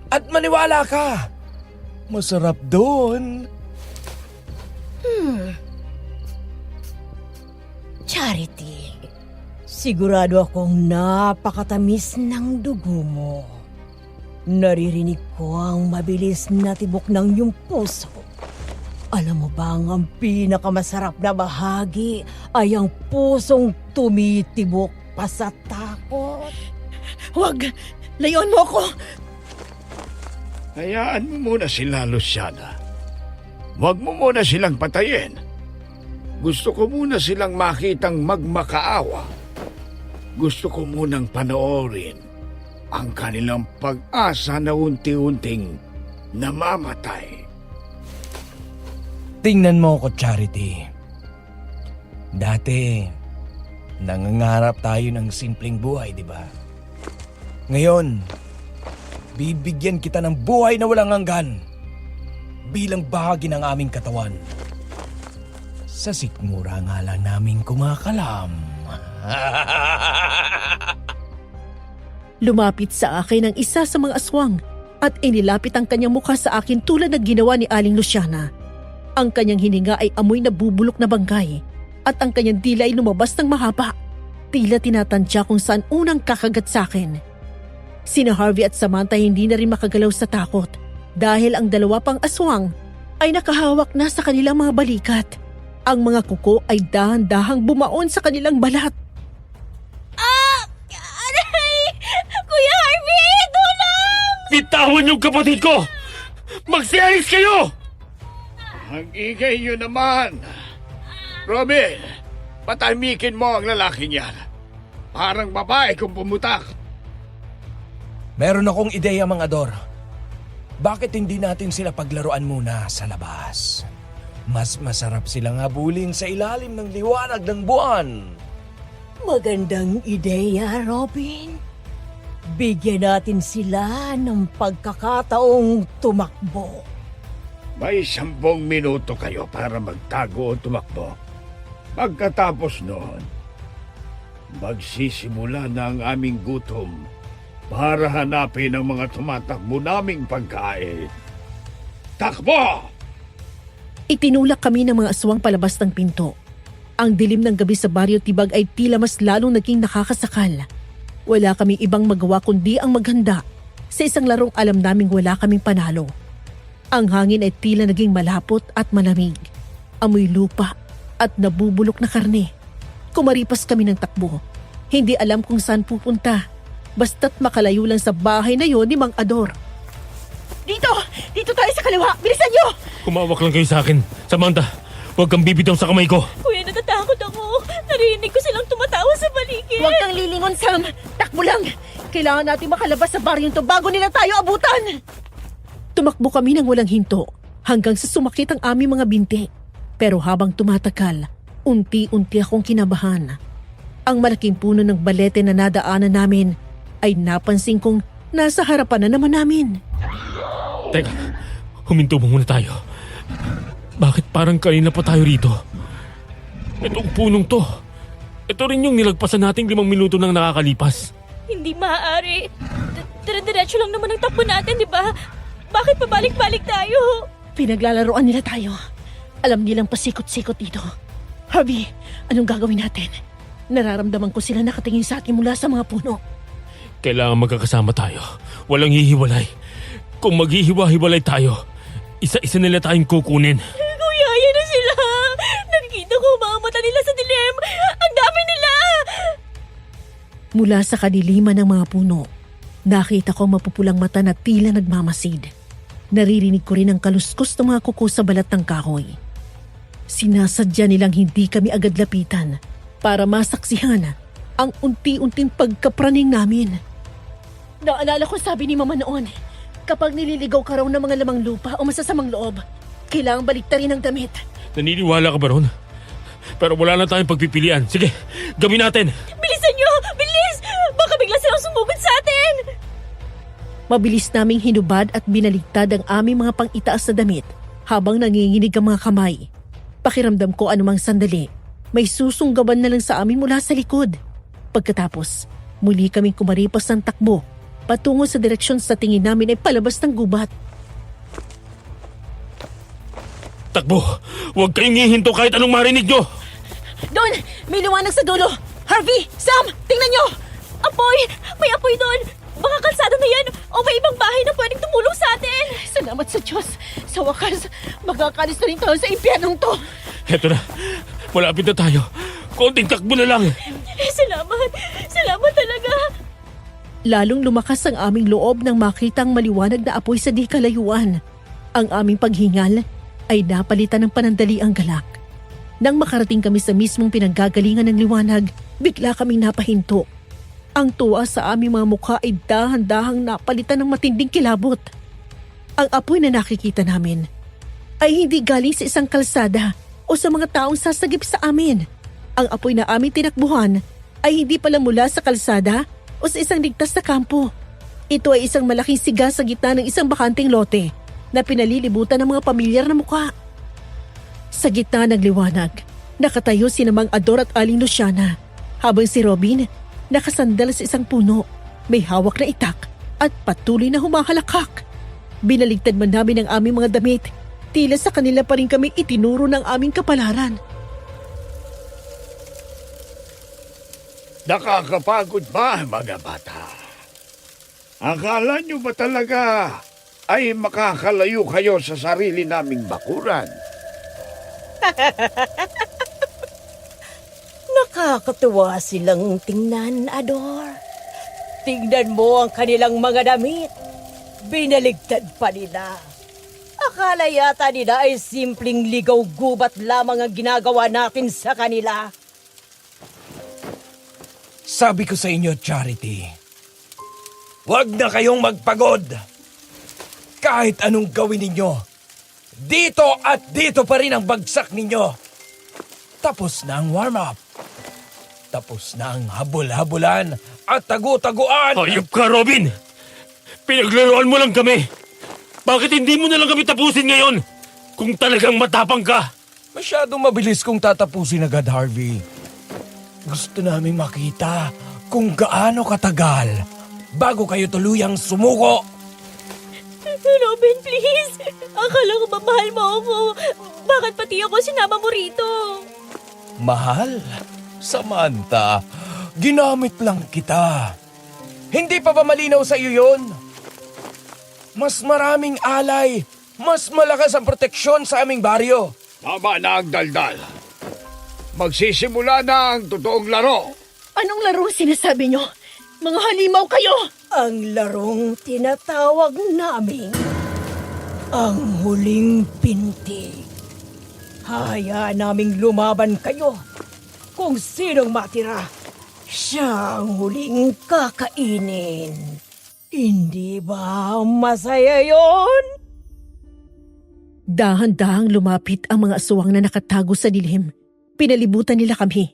At maniwala ka, masarap doon. Charity, sigurado akong napakatamis ng dugo mo. Naririnig ko ang mabilis na tibok ng iyong puso. Alam mo bang ang pinakamasarap na bahagi ay ang pusong tumitibok pa sa takot? Huwag! Layon mo ako! Hayaan mo muna sila, Luciana. Huwag mo muna silang patayin. Gusto ko muna silang makitang magmakaawa. Gusto ko munang panoorin ang kanilang pag-asa na unti-unting namamatay. Tingnan mo ko, Charity. Dati, nangangarap tayo ng simpleng buhay, di ba? Ngayon, bibigyan kita ng buhay na walang hanggan bilang bahagi ng aming katawan. Sa sikmura nga lang naming kumakalam. Lumapit sa akin ang isa sa mga aswang at inilapit ang kanyang mukha sa akin tulad ng ginawa ni Aling Luciana. Ang kanyang hininga ay amoy na bubulok na bangkay at ang kanyang dila ay lumabas ng mahaba. Tila tinatantya kung saan unang kakagat sa akin. Sina Harvey at Samantha hindi na rin makagalaw sa takot dahil ang 2 pang aswang ay nakahawak na sa kanilang mga balikat. Ang mga kuko ay dahan-dahang bumaon sa kanilang balat. Aray! Kuya Harvey! Tulong! Bitawan yung kapatid ko! Magsialis kayo! Ang ingay nyo naman. Robin, patahimikin mo ang lalaking yan. Parang babae kung pumutak. Meron akong ideya, mga Ador. Bakit hindi natin sila paglaruan muna sa labas? Mas masarap silang habulin sa ilalim ng liwanag ng buwan. Magandang ideya, Robin. Bigyan natin sila ng pagkakataong tumakbo. May 10 minuto kayo para magtago o tumakbo. Pagkatapos noon, Magsisimula na ang aming gutom para hanapin ang mga tumatakbo naming pagkain. Takbo! Itinulak kami ng mga aswang palabas ng pinto. Ang dilim ng gabi sa Baryo Tibag ay tila mas lalong naging nakakasakal. Wala kaming ibang magawa kundi ang maghanda sa isang larong alam naming wala kaming panalo. Ang hangin ay tila naging malapot at malamig. Amoy lupa at nabubulok na karne. Kumaripas kami ng takbo. Hindi alam kung saan pupunta. Basta't makalayo lang sa bahay na yon ni Mang Ador. Dito! Dito tayo sa kaliwa! Bilisan niyo! Kumawak lang kayo sa akin. Samantha, huwag kang bibitaw sa kamay ko. Kuya, natatakot ako. Narinig ko silang tumatawa sa paligid. Huwag kang lilingon, Sam! Takbo lang! Kailangan natin makalabas sa baryong to bago nila tayo abutan! Tumakbo kami ng walang hinto hanggang sa sumakit ang aming mga binti. Pero habang tumatagal, unti-unti akong kinabahan. Ang malaking puno ng balete na nadaanan namin ay napansin kong nasa harapan na naman namin. Teka, huminto mo muna tayo. Bakit parang kanina pa tayo rito? Itong punong to. Ito rin yung nilagpasan nating 5 minuto nang nakakalipas. Hindi maaari. Dire-diretso lang naman ang takbo natin, di ba? Bakit pabalik-balik tayo? Pinaglalaroan nila tayo. Alam nilang pasikot-sikot dito. Harvey, anong gagawin natin? Nararamdaman ko sila nakatingin sa atin mula sa mga puno. Kailangan magkakasama tayo. Walang hihiwalay. Kung maghihiwa-hiwalay tayo, isa-isa nila tayong kukunin. Kuya, yan na sila. Nakikita ko mga mata nila sa dilim. Ang dami nila! Mula sa kadiliman ng mga puno, nakita ko mapupulang mata na tila nagmamasid. Naririnig ko rin ang kaluskos ng mga kuko sa balat ng kahoy. Sinasadya nilang hindi kami agad lapitan para masaksihan ang unti-unting pagkapraning namin. Naalala ko sabi ni Mama noon, kapag nililigaw ka raw ng mga lamang lupa o masasamang loob, kailangang baliktarin ang damit. Naniniwala ka ba ron? Pero wala na tayong pagpipilian. Sige, gawin natin. Bilisan nyo! Bilis! Baka bigla silang sumugod sa atin! Mabilis naming hinubad at binaligtad ang aming mga pang-itaas na damit habang nanginginig ang mga kamay. Pakiramdam ko anumang sandali, may susunggaban na lang sa amin mula sa likod. Pagkatapos, muli kaming kumaripas ng takbo patungo sa direksyon sa tingin namin ay palabas ng gubat. Takbo! Huwag kayong hihinto kahit anong marinig nyo! Doon! May liwanag sa dulo! Harvey! Sam! Tingnan nyo! Apoy! May apoy doon! Baka kalsada na yan o may ibang bahay na pwedeng tumulong sa atin! Salamat sa Diyos! Sa wakas, magkakalis na rin tayo sa impyernong to! Heto na, malapit na tayo. Konting takbo na lang. Salamat! Salamat talaga! Lalong lumakas ang aming loob nang makita ang maliwanag na apoy sa di kalayuan. Ang aming paghingal ay napalitan ng panandaliang galak. Nang makarating kami sa mismong pinanggagalingan ng liwanag, bigla kaming napahinto. Ang tuwa sa aming mga mukha ay dahan-dahang napalitan ng matinding kilabot. Ang apoy na nakikita namin ay hindi galing sa isang kalsada o sa mga taong sasagip sa amin. Ang apoy na aming tinakbuhan ay hindi pala mula sa kalsada o sa isang ligtas na kampo. Ito ay isang malaking siga sa gitna ng isang bakanting lote na pinalilibutan ng mga pamilyar na mukha. Sa gitna ng liwanag, nakatayo si Mang Ador at Aling Luciana, habang si Robin nakasandal sa isang puno, may hawak na itak at patuloy na humahalakak. Binaligtad man namin ang aming mga damit, tila sa kanila pa rin kami itinuro ng aming kapalaran. Nakakapagod ba, mga bata? Akala nyo ba talaga ay makakalayo kayo sa sarili naming bakuran? Nakakatuwa silang tingnan, Ador. Tingnan mo ang kanilang mga damit. Binaligtad pa nila. Akala yata nila ay simpleng ligaw-gubat lamang ang ginagawa natin sa kanila. Sabi ko sa inyo, Charity, huwag na kayong magpagod. Kahit anong gawin ninyo, dito at dito pa rin ang bagsak ninyo. Tapos na ang warm-up. Tapos na ang habol-habulan at tagu-taguan. Hayop ka, Robin! Pinaglaruan mo lang kami. Bakit hindi mo na lang kami tapusin ngayon? Kung talagang matapang ka. Masyadong mabilis kong tatapusin agad, Harvey. Gusto namin makita kung gaano katagal bago kayo tuluyang sumuko. Robin, please! Akala ko ba mahal mo ako? Bakit pati ako sinama mo rito? Mahal? Samantha, ginamit lang kita. Hindi pa ba malinaw sa iyo yun? Mas maraming alay, mas malakas ang proteksyon sa aming baryo. Tama na ang daldal. Magsisimula na ang totoong laro. Anong laro sinasabi nyo? Mga halimaw kayo! Ang larong tinatawag namin ang huling pintig. Hayaan naming lumaban kayo. Kung sinong matira, siya ang huling kakainin. Hindi ba masaya yon? Dahan-dahang lumapit ang mga aswang na nakatago sa dilim. Pinalibutan nila kami.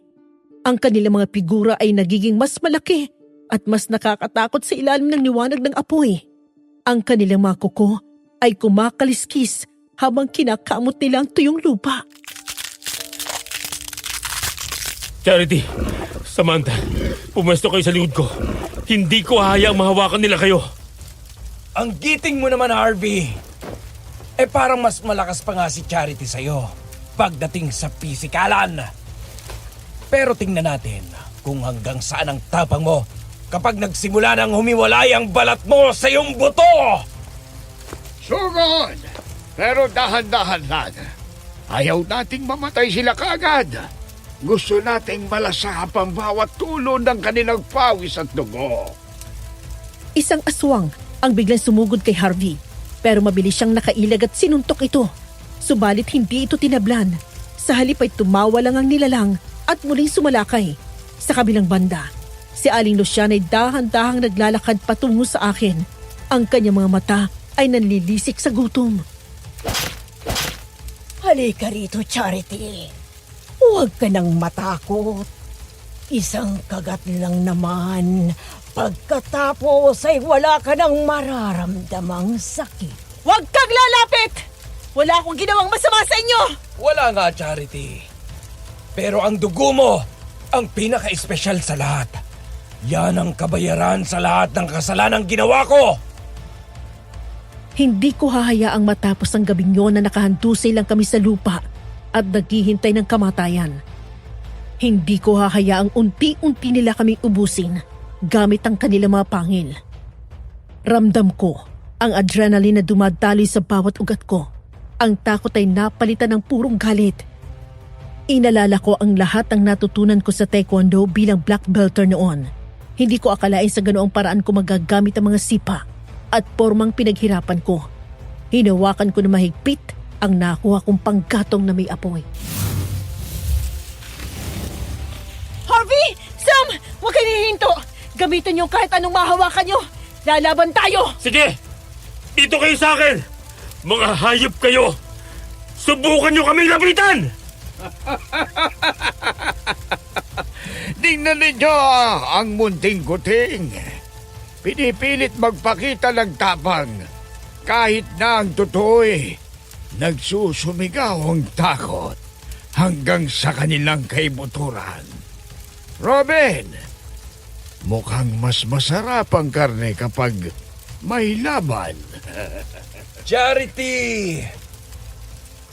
Ang kanilang mga figura ay nagiging mas malaki at mas nakakatakot sa ilalim ng liwanag ng apoy. Ang kanilang mga kuko ay kumakaliskis habang kinakamot nila ang tuyong lupa. Charity, Samantha, pumesto kayo sa likod ko. Hindi ko hahayaang mahawakan nila kayo. Ang giting mo naman, Harvey. Eh parang mas malakas pa nga si Charity sa'yo pagdating sa pisikalan. Pero tingnan natin kung hanggang saan ang tapang mo kapag nagsimula nang humiwalay ang balat mo sa iyong buto! Sugod! Pero dahan-dahan lang. Ayaw nating mamatay sila kaagad. Gusto nating malasahap ang bawat tulo ng kanilang pawis at dugo. Isang aswang ang biglang sumugod kay Harvey. Pero mabilis siyang nakailag at sinuntok ito. Subalit hindi ito tinablan. Sa halip ay tumawa lang ang nilalang at muling sumalakay. Sa kabilang banda, si Aling Luciana ay dahan-dahang naglalakad patungo sa akin. Ang kanyang mga mata ay nanlilisik sa gutom. Halika rito, Charity. Huwag ka nang matakot. Isang kagat lang naman. Pagkatapos ay wala ka nang mararamdamang sakit. Huwag kang lalapit! Wala akong ginawang masama sa inyo! Wala nga, Charity. Pero ang dugo mo, ang pinaka-espesyal sa lahat. Yan ang kabayaran sa lahat ng kasalanang ginawa ko. Hindi ko hahayaang matapos ang gabing yun na nakahandusay lang kami sa lupa at naghihintay ng kamatayan. Hindi ko hahayaang unti-unti nila kami ubusin gamit ang kanilang mga pangil. Ramdam ko ang adrenaline na dumadaloy sa bawat ugat ko. Ang takot ay napalitan ng purong galit. Inalala ko ang lahat ng natutunan ko sa taekwondo bilang black belter noon. Hindi ko akalain sa ganoong paraan ko magagamit ang mga sipa at formang pinaghirapan ko. Hinawakan ko na mahigpit ang nakuha kong panggatong na may apoy. Harvey! Sam! Huwag kayo hihinto! Gamitin niyo kahit anong mahawakan niyo! Lalaban tayo! Sige! Dito kayo sa akin! Mga hayop kayo! Subukan nyo kaming lapitan! Tingnan ninyo ang munting kuting. Pinipilit magpakita ng tapang. Kahit na ang totoo'y nagsusumigaw ang takot hanggang sa kanilang kaibuturan. Robin, mukhang mas masarap ang karne kapag may laban. Charity!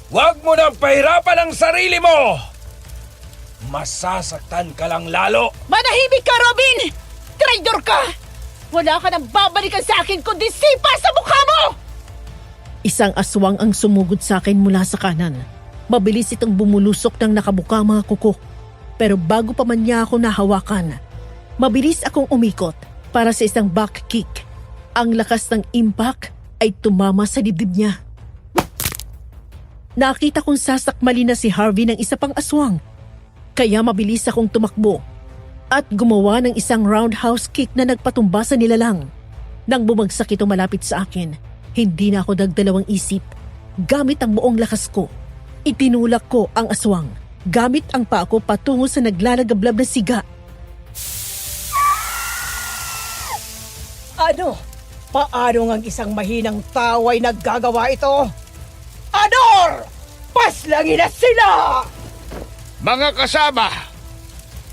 Huwag mo nang pahirapan ang sarili mo! Masasaktan ka lang lalo! Manahimik ka, Robin! Traidor ka! Wala ka nang babalikan sa akin kundi sipa sa mukha mo! Isang aswang ang sumugod sa akin mula sa kanan. Mabilis itong bumulusok ng nakabuka mga kuko. Pero bago pa man niya ako nahawakan, mabilis akong umikot para sa isang back kick. Ang lakas ng impact ay tumama sa dibdib niya. Nakita kong sasakmali na si Harvey ng isa pang aswang. Kaya mabilis akong tumakbo at gumawa ng isang roundhouse kick na nagpatumba sa nilalang. Nang bumagsak ito malapit sa akin, hindi na ako nagdalawang isip. Gamit ang buong lakas ko, itinulak ko ang aswang. Gamit ang paa ko patungo sa naglalagablab na siga. Ano? Paano ang isang mahinang tao ay naggagawa ito? Ador! Paslangin na sila! Mga kasama,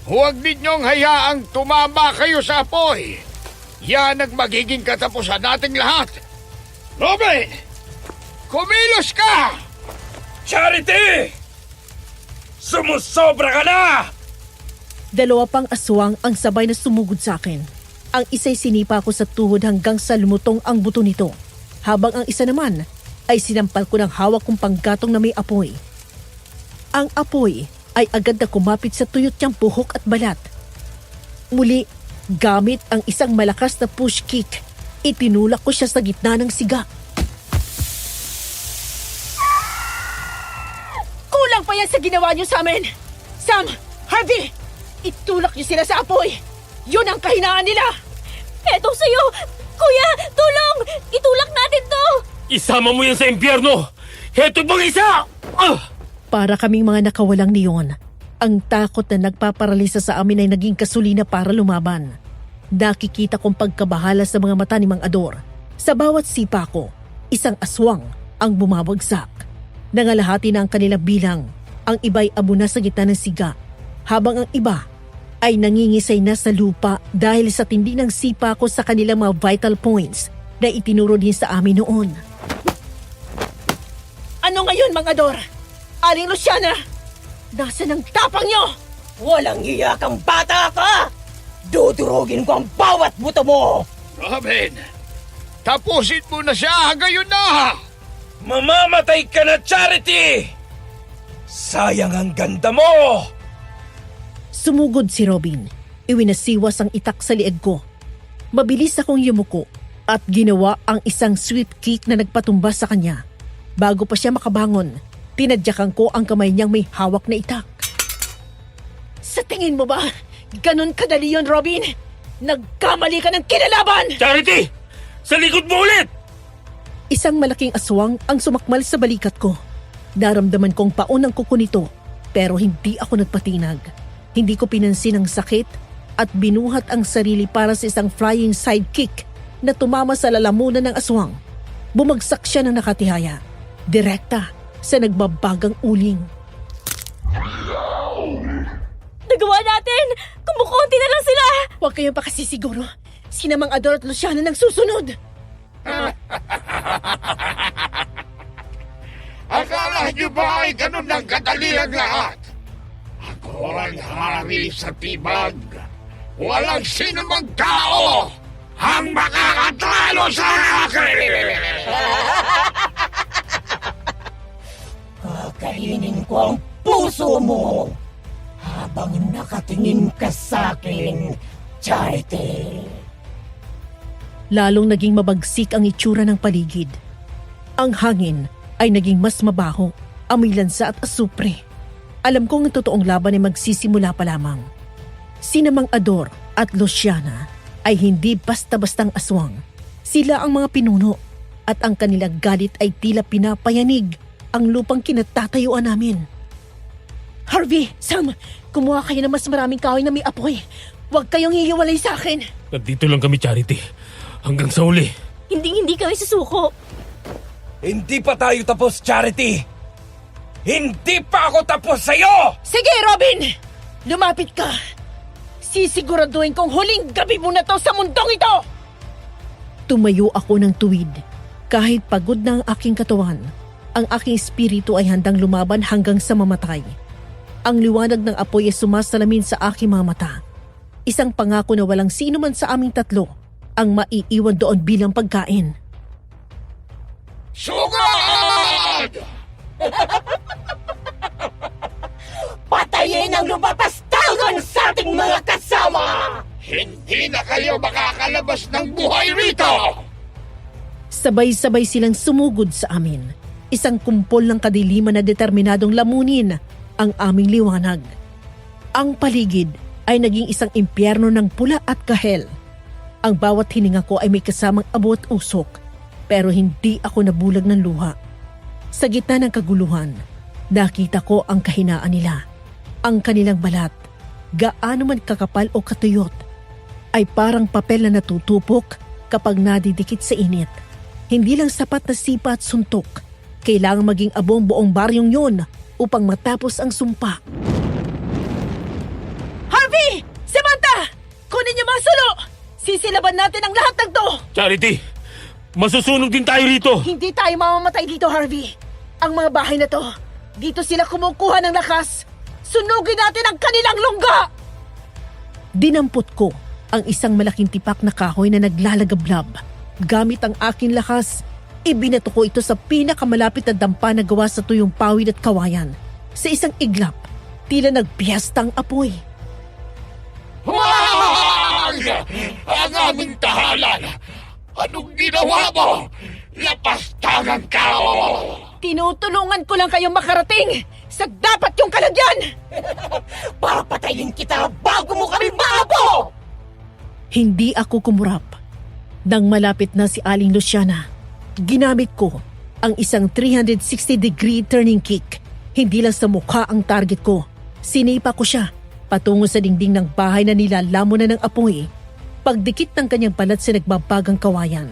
Huwag ninyong hayaang tumama kayo sa apoy. Yan ang magiging katapusan nating lahat. Robin! Kumilos ka! Charity! Sumusobra ka na! Dalawa pang aswang ang sabay na sumugod sa akin. Ang isa'y sinipa ko sa tuhod hanggang sa lumutong ang buto nito, habang ang isa naman ay sinampal ko ng hawak kong panggatong na may apoy. Ang apoy ay agad na kumapit sa tuyot niyang buhok at balat. Muli, gamit ang isang malakas na push kick, itinulak ko siya sa gitna ng siga. Kulang pa yan sa ginawa niyo sa amin! Sam! Harvey! Itulak niyo sila sa apoy! Yun ang kahinaan nila! Eto sa'yo! Kuya, tulong! Itulak natin to! Isama mo yan sa impyerno! Heto bang isa! Para kaming mga nakawalang niyon, ang takot na nagpaparalisa sa amin ay naging kasulina para lumaban. Nakikita kong pagkabahala sa mga mata ni Mang Ador. Sa bawat sipa ko, isang aswang ang bumabagsak. Nangalahati na ang kanilang bilang. Ang iba'y abo na sa gitna ng siga, habang ang iba ay nangingisay na sa lupa dahil sa tindi ng sipa ko sa kanilang mga vital points na itinuro din sa amin noon. Ano ngayon, Mang Ador? Aling Luciana! Nasaan ang tapang niyo? Walang iyakang bata ka! Dudurugin ko ang bawat buto mo! Robin! Tapusin mo na siya! Gayon na! Mamamatay ka na, Charity! Sayang ang ganda mo! Sumugod si Robin. Iwinasiwas ang itak sa lieg ko. Mabilis akong yumuko at ginawa ang isang sweep kick na nagpatumba sa kanya. Bago pa siya makabangon, tinadyakan ko ang kamay niyang may hawak na itak. Sa tingin mo ba, ganun kadali yun, Robin? Nagkamali ka ng kinalaban! Charity! Sa likod mo ulit! Isang malaking aswang ang sumakmal sa balikat ko. Naramdaman kong paon ang kuko nito, pero hindi ako nagpatinag. Hindi ko pinansin ang sakit at binuhat ang sarili para sa isang flying sidekick na tumama sa lalamunan ng aswang. Bumagsak siya ng nakatihaya, direkta sa nagbabagang uling. Nagawa natin! Kumukunti na lang sila! Huwag kayong pakasisiguro. Sina Mang Ador at Luciana nang susunod. Akala niyo ba ay ganun ang kadali ang lahat? Ako ang hari sa tibag. Walang sinumang tao ang makakatalo sa akin! Kakainin ko ang puso mo habang nakatingin ka sa akin, Charity. Lalong naging mabagsik ang itsura ng paligid. Ang hangin ay naging mas mabaho, amoy lansa at asupre. Alam kong ang totoong laban ay magsisimula pa lamang. Sina Mang Ador at Luciana ay hindi basta-bastang aswang. Sila ang mga pinuno at ang kanilang galit ay tila pinapayanig ang lupang kinatatayuan namin. Harvey, Sam, kumuha kayo ng mas maraming kahoy na may apoy. Huwag kayong hihiwalay sa akin. Nandito lang kami, Charity. Hanggang sa uli. Hindi kami susuko. Hindi pa tayo tapos, Charity! Hindi pa ako tapos sa'yo! Sige, Robin! Lumapit ka! Sisiguraduhin kong huling gabi mo na to sa mundong ito! Tumayo ako ng tuwid. Kahit pagod na ang aking katawan, ang aking espiritu ay handang lumaban hanggang sa mamatay. Ang liwanag ng apoy ay sumasalamin sa aking mga mata. Isang pangako na walang sino man sa aming tatlo ang maiiwan doon bilang pagkain. Sugod! Patayin ang lumapastangan sa ating mga kasama! Hindi na kayo makakalabas ng buhay rito! Sabay-sabay silang sumugod sa amin. Isang kumpol ng kadiliman na determinadong lamunin ang aming liwanag. Ang paligid ay naging isang impyerno ng pula at kahel. Ang bawat hininga ko ay may kasamang abo at usok, pero hindi ako nabulag ng luha. Sa gitna ng kaguluhan, nakita ko ang kahinaan nila. Ang kanilang balat, gaano man kakapal o katuyot, ay parang papel na natutupok kapag nadidikit sa init. Hindi lang sapat na sipa at suntok, kailangang maging abong buong baryong yun upang matapos ang sumpa. Harvey! Sisilaban natin ang lahat ng to! Charity, masusunog din tayo rito. Hindi tayo mamamatay dito, Harvey. Ang mga bahay na to, dito sila kumukuha ng lakas. Sunugin natin ang kanilang lungga! Dinampot ko ang isang malaking tipak na kahoy na naglalagablab. Gamit ang aking lakas, ibinato ko ito sa pinakamalapit na dampa na gawa sa tuyong pawid at kawayan. Sa isang iglap, tila nagpiyasta ang apoy. Wag! Ang aming tahanan! Anong ginawa mo? Lapastangan ka! Tinutulungan ko lang kayong makarating sa dapat yung kalagyan! Para patayin kita bago mo kami maabo! Hindi ako kumurap. Nang malapit na si Aling Luciana, ginamit ko ang isang 360-degree turning kick. Hindi lang sa mukha ang target ko. Sinipa ko siya patungo sa dingding ng bahay na nilalamon na ng apoy. Pagdikit ng kanyang balat sa nagbabagang kawayan,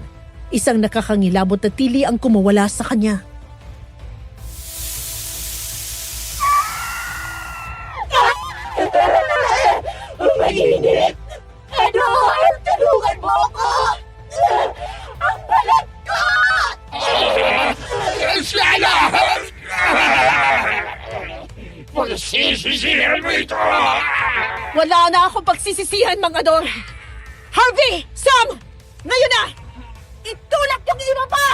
isang nakakangilabot na tili ang kumawala sa kanya. Mainit! Ano? Tulungan mo ako! Ang balat ko! Luciana! Pagsisisihan mo ito! Wala na akong pagsisisihan, mga Ador! Harvey! Sam! Ngayon na! Itulak yung iba pa!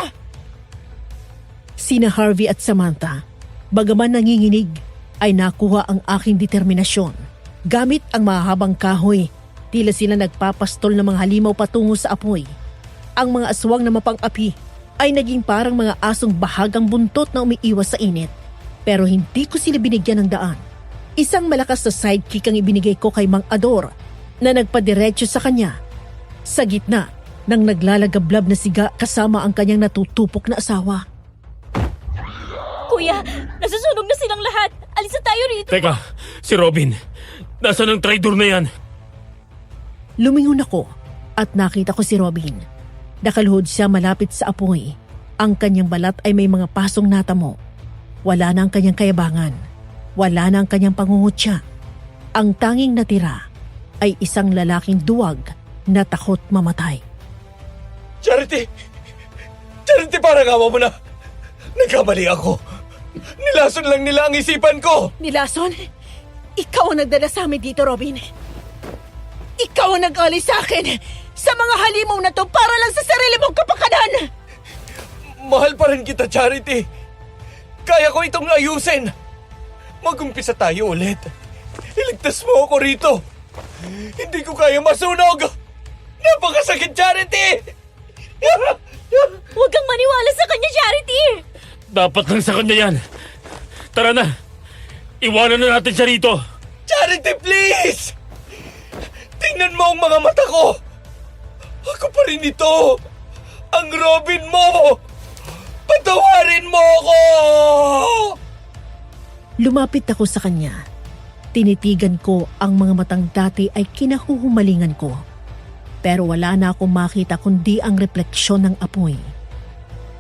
Sina Harvey at Samantha, bagaman nanginginig, ay nakuha ang aking determinasyon. Gamit ang mahabang kahoy, tila sila nagpapastol ng mga halimaw patungo sa apoy. Ang mga aswang na mapang-api ay naging parang mga asong bahagang buntot na umiiwas sa init. Pero hindi ko sila binigyan ng daan. Isang malakas na sidekick ang ibinigay ko kay Mang Ador na nagpadiretso sa kanya. Sa gitna ng naglalagablab na siga kasama ang kanyang natutupok na asawa. Kuya, nasusunog na silang lahat. Alis na tayo rito. Teka, si Robin. Nasaan ang traidor na yan? Lumingon ako at nakita ko si Robin. Nakaluhod siya malapit sa apoy. Ang kanyang balat ay may mga pasong natamo. Wala na ang kanyang kayabangan. Wala na ang kanyang pangungutya. Ang tanging natira ay isang lalaking duwag na takot mamatay. Charity! Charity, parang awa mo na. Nagkamali ako. Nilason lang nila ang isipan ko. Nilason? Ikaw ang nagdala sa amin dito, Robin. Ikaw ang nag-alis sa akin sa mga halimaw na to para lang sa sarili mong kapakanan! Mahal pa rin kita, Charity. Kaya ko itong ayusin. Mag-umpisa tayo ulit. Iligtas mo ako rito. Hindi ko kaya masunog. Napakasakit, Charity! Huwag kang maniwala sa kanya, Charity! Dapat lang sa kanya yan. Tara na. Iwanan na natin siya rito. Charity, please! Tingnan mo ang mga mata ko. Ako pa rin ito. Ang Robin mo. Patawarin mo ako! Lumapit ako sa kanya. Tinitigan ko ang mga matang dati ay kinahuhumalingan ko. Pero wala na akong makita kundi ang refleksyon ng apoy.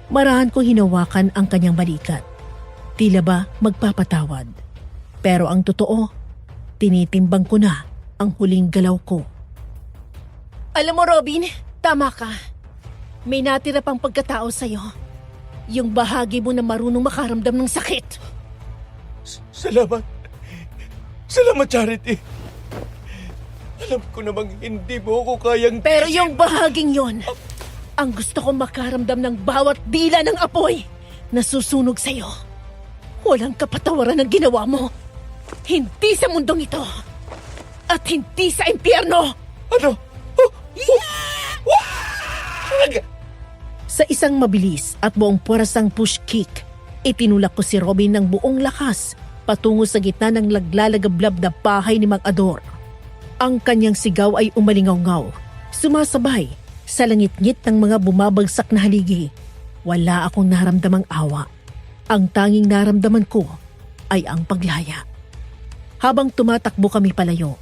Marahan ko hinawakan ang kanyang balikat. Tila ba magpapatawad. Pero ang totoo, tinitimbang ko na ang huling galaw ko. Alam mo, Robin, tama ka. May natira pang pagkatao sa'yo. Yung bahagi mo na marunong makaramdam ng sakit. Salamat. Salamat, Charity. Alam ko namang hindi mo ako kayang... Pero yung bahaging yon, ang gusto kong makaramdam ng bawat dila ng apoy na susunog sa'yo. Walang kapatawaran ang ginawa mo. Hindi sa mundong ito. At hindi sa impyerno. Ano? Sa isang mabilis at buong puwersang push kick, itinulak ko si Robin ng buong lakas patungo sa gitna ng laglalagablab na bahay ni Mang Ador. Ang kanyang sigaw ay umalingaw-ngaw, sumasabay sa langit-ngit ng mga bumabagsak na haligi. Wala akong naramdamang awa. Ang tanging naramdaman ko ay ang paglaya. Habang tumatakbo kami palayo,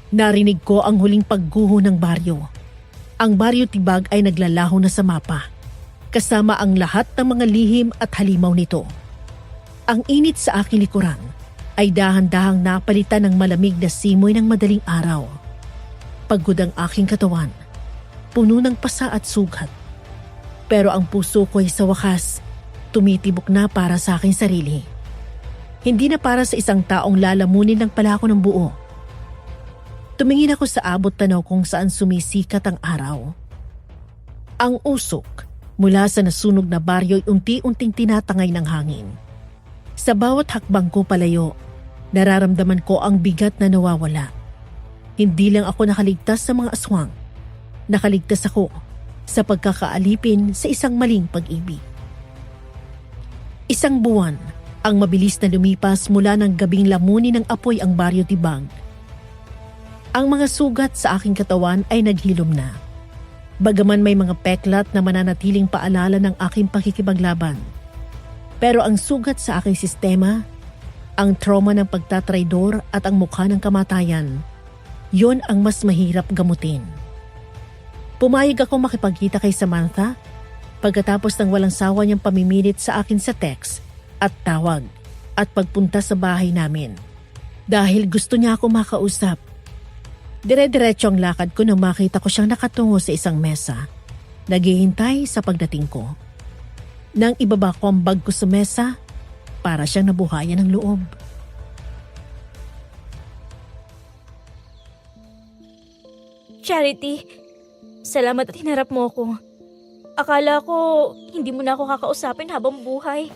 narinig ko ang huling pagguho ng baryo. Ang baryo Tibag ay naglalaho na sa mapa, kasama ang lahat ng mga lihim at halimaw nito. Ang init sa aking likuran ay dahan-dahang napalitan ng malamig na simoy ng madaling araw. Pagod ang aking katawan puno ng pasa at sugat. Pero ang puso ko ay sa wakas, tumitibok na para sa aking sarili. Hindi na para sa isang taong lalamunin ng pala ako ng buo. Tumingin ako sa abot tanaw kung saan sumisikat ang araw. Ang usok mula sa nasunog na baryo'y unti-unting tinatangay ng hangin. Sa bawat hakbang ko palayo, nararamdaman ko ang bigat na nawawala. Hindi lang ako nakaligtas sa mga aswang. Nakaligtas ako sa pagkakaalipin sa isang maling pag-ibig. Isang buwan ang mabilis na lumipas mula ng gabing lamunin ng apoy ang Baryo Tibag. Ang mga sugat sa aking katawan ay naghilom na. Bagaman may mga peklat na mananatiling paalala ng aking pakikipaglaban. Pero ang sugat sa aking sistema, ang trauma ng pagtatraidor at ang mukha ng kamatayan, yon ang mas mahirap gamutin. Pumayag ako makipagkita kay Samantha pagkatapos ng walang sawa niyang pamimilit sa akin sa text at tawag at pagpunta sa bahay namin. Dahil gusto niya ako makausap. Dire-diretso ang lakad ko nang makita ko siyang nakatungo sa isang mesa. Naghihintay sa pagdating ko. Nang ibaba ko ang bag ko sa mesa, para siyang nabuhayan ng loob. Charity, salamat at hinarap mo ako. Akala ko hindi mo na ako kakausapin habang buhay.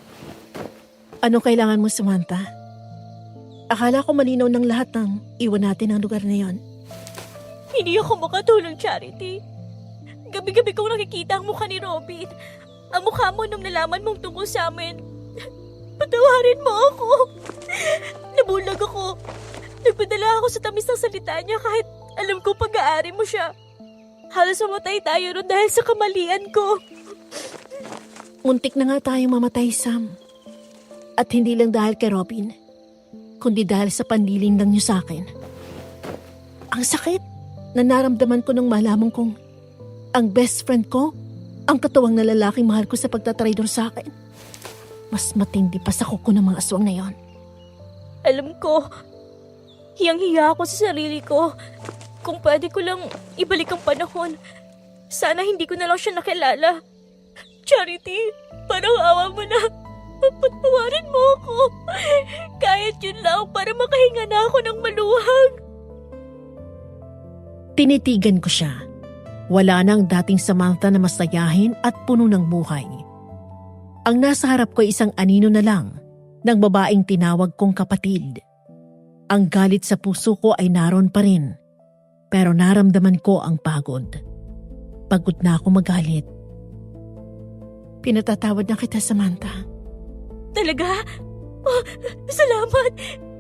Ano kailangan mo, Samantha? Akala ko malinaw ng lahat ng iwan natin ang lugar na yon. Hindi ako makatulong, Charity. Gabi-gabi kong nakikita ang mukha ni Robin. Ang mukha mo nung nalaman mong tungkol sa amin. Patawarin mo ako. Nabulag ako. Nagpadala ako sa tamis ng salita niya kahit alam ko pag-aari mo siya. Halos mamatay tayo ron dahil sa kamalian ko. Muntik na nga tayong mamatay, Sam. At hindi lang dahil kay Robin, kundi dahil sa panliling lang niyo sa akin. Ang sakit na naramdaman ko nung malaman kong ang best friend ko, ang katuwang na lalaking mahal ko sa pagtatraidor sa akin. Mas matindi pa sa kuko ng mga aswang na yon. Alam ko, hiyang-hiya ako sa sarili ko. Kung pwede ko lang ibalik ang panahon, sana hindi ko na lang siya nakilala. Charity, parang awa mo na. Patawarin mo ako. Kahit yun lang para makahinga na ako ng maluwag. Tinitigan ko siya. Wala nang dating Samantha na masayahin at puno ng buhay. Ang nasa harap ko ay isang anino na lang ng babaeng tinawag kong kapatid. Ang galit sa puso ko ay naroon pa rin. Pero naramdaman ko ang pagod. Pagod na ako magalit. Pinatatawad na kita, Samantha. Talaga? Oh, salamat!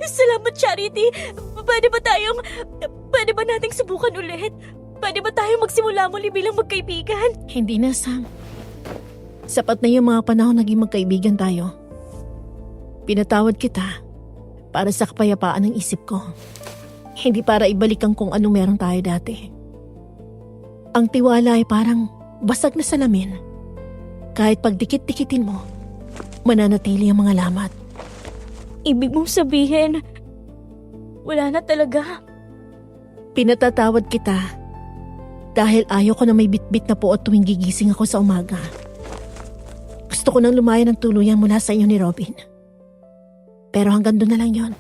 Salamat, Charity! Pwede ba nating subukan ulit? Pwede ba tayong magsimula muli bilang magkaibigan? Hindi na, Sam. Sapat na yung mga panahon naging magkaibigan tayo. Pinatawad kita para sa kapayapaan ng isip ko. Hindi para ibalikan kung anong meron tayo dati. Ang tiwala ay parang basag na salamin. Kahit pagdikit-dikitin mo, mananatili ang mga lamat. Ibig mong sabihin, wala na talaga. Pinatatawad kita dahil ayaw ko na may bitbit na puot tuwing gigising ako sa umaga. Gusto ko nang lumaya ng tuluyan mula sa inyo ni Robin. Pero hanggang doon na lang yon.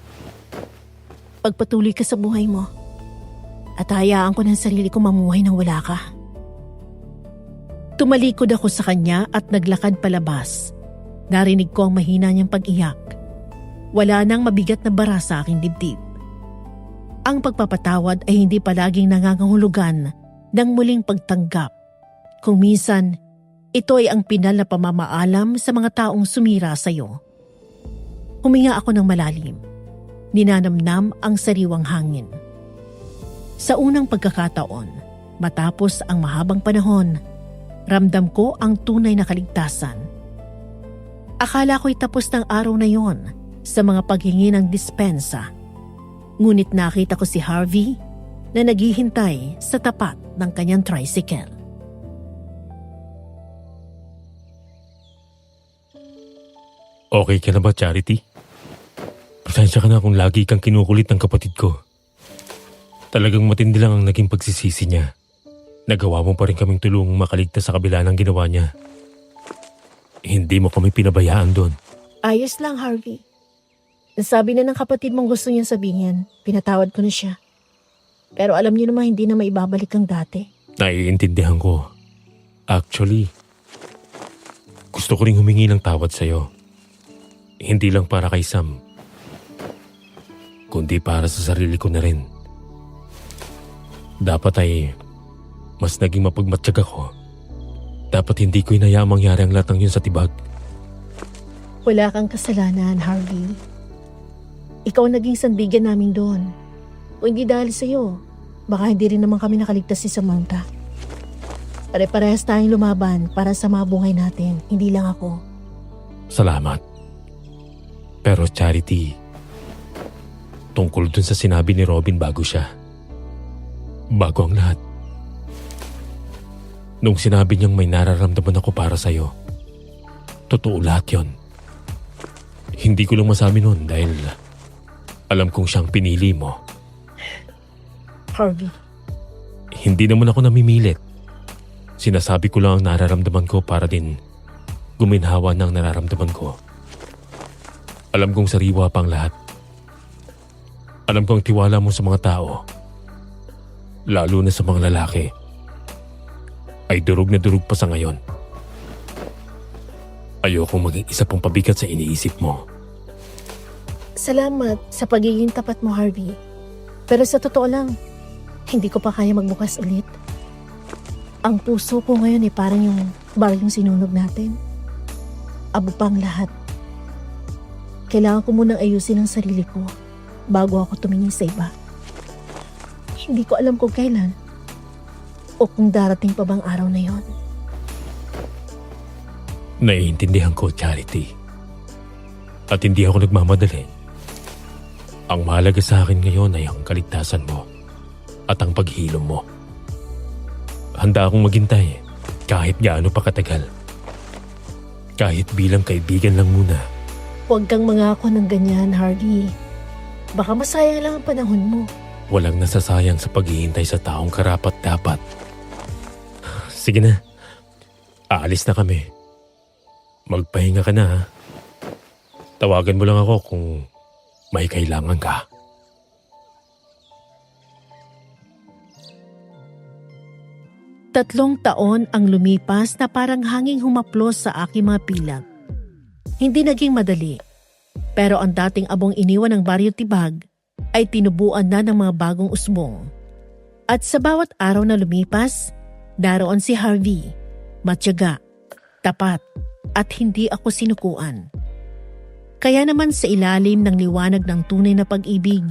Pagpatuloy ka sa buhay mo at hayaan ko ng sarili ko mamuhay nang wala ka. Tumalikod ako sa kanya at naglakad palabas. Narinig ko ang mahina niyang pag-iyak. Wala nang mabigat na bara sa aking dibdib. Ang pagpapatawad ay hindi palaging nangangahulugan ng muling pagtanggap. Kung minsan, ito ay ang pinal na pamamaalam sa mga taong sumira sa iyo. Huminga ako ng malalim. Ninanamnam ang sariwang hangin. Sa unang pagkakataon, matapos ang mahabang panahon, ramdam ko ang tunay na kaligtasan. Akala ko'y tapos ng araw na yon sa mga paghingi ng dispensa. Ngunit nakita ko si Harvey na naghihintay sa tapat ng kanyang tricycle. Okay ka na ba, Charity? Pasensya ka na kung lagi kang kinukulit ng kapatid ko. Talagang matindi lang ang naging pagsisisi niya. nagawa mo pa rin kaming tulungang makaligtas sa kabila ng ginawa niya. Hindi mo kami pinabayaan doon. Ayos lang, Harvey. Nasabi na ng kapatid mong gusto niyang sabihin. Pinatawad ko na siya. Pero alam niyo naman hindi na maibabalik ang dati. Naiintindihan ko. Actually, gusto ko ring humingi ng tawad sa'yo. Hindi lang para kay Sam, kundi para sa sarili ko na rin. Dapat ay mas naging mapagmatsyag ako. Dapat hindi ko inayaang mangyari ang lahat ng yun sa tibag. Wala kang kasalanan, Harvey. Ikaw ang naging sandigan namin doon. Kung hindi dahil sa'yo, baka hindi rin naman kami nakaligtas ni Samantha. Pare-parehas tayong lumaban para sa mga buhay natin, hindi lang ako. Salamat. Pero Charity, tungkol dun sa sinabi ni Robin bago siya. Bago ang lahat. Nung sinabi niyang may nararamdaman ako para sa'yo, totoo lahat yon. Hindi ko lang masabi nun dahil alam kong siyang pinili mo. Harvey, Hindi naman ako namimilit. Sinasabi ko lang ang nararamdaman ko para din guminhawa ng nararamdaman ko. Alam kong sariwa pang lahat. Alam kong tiwala mo sa mga tao, lalo na sa mga lalaki, ay durog na durog pa sa ngayon. Ayokong maging isa pang pabigat sa iniisip mo. salamat sa pagiging tapat mo, Harvey. Pero sa totoo lang, hindi ko pa kaya magbukas ulit. Ang puso ko ngayon ay parang yung baryong sinunog natin. Abo pa ang lahat. Kailangan ko munang ayusin ang sarili ko bago ako tumingin sa iba. Hindi ko alam kung kailan o kung darating pa bang araw na yon. Naiintindihan ko, Charity. At hindi ako nagmamadali. Ang mahalaga sa akin ngayon ay ang kaligtasan mo at ang paghilom mo. Handa akong maghintay kahit gaano pa katagal. Kahit bilang kaibigan lang muna. Huwag kang mangako ng ganyan, Harvey. Baka masayang lang ang panahon mo. Walang nasasayang sa paghihintay sa taong karapat-dapat. Sige na. Aalis na kami. Magpahinga ka na, ha? Tawagan mo lang ako kung may kailangan ka. Tatlong taon ang lumipas na parang hanging humaplos sa aking mga pilang. Hindi naging madali. Pero ang dating abong iniwan ng Baryo Tibag ay tinubuan na ng mga bagong usbong. At sa bawat araw na lumipas, daroon si Harvey, matyaga, tapat, at hindi ako sinukuan. Kaya naman sa ilalim ng liwanag ng tunay na pag-ibig,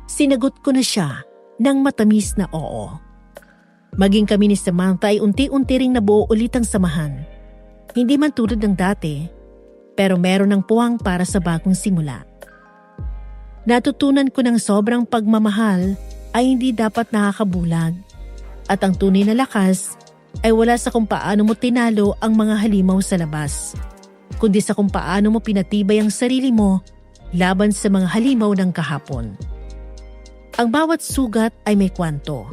sinagot ko na siya ng matamis na oo. Maging kami ni Samantha ay unti-unti ring nabuo ulit ang samahan. Hindi man tulad ng dati, pero meron ng puwang para sa bagong simula. Natutunan ko ng sobrang pagmamahal ay hindi dapat nakakabulag. At ang tunay na lakas ay wala sa kung paano mo tinalo ang mga halimaw sa labas, kundi sa kung paano mo pinatibay ang sarili mo laban sa mga halimaw ng kahapon. Ang bawat sugat ay may kwento.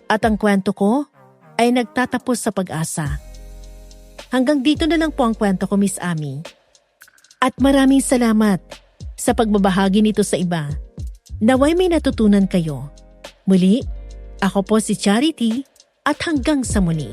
At ang kwento ko ay nagtatapos sa pag-asa. Hanggang dito na lang po ang kwento ko, Miss Amy. At maraming salamat sa pagbabahagi nito sa iba. Naway may natutunan kayo. Muli, ako po si Charity at hanggang sa muli.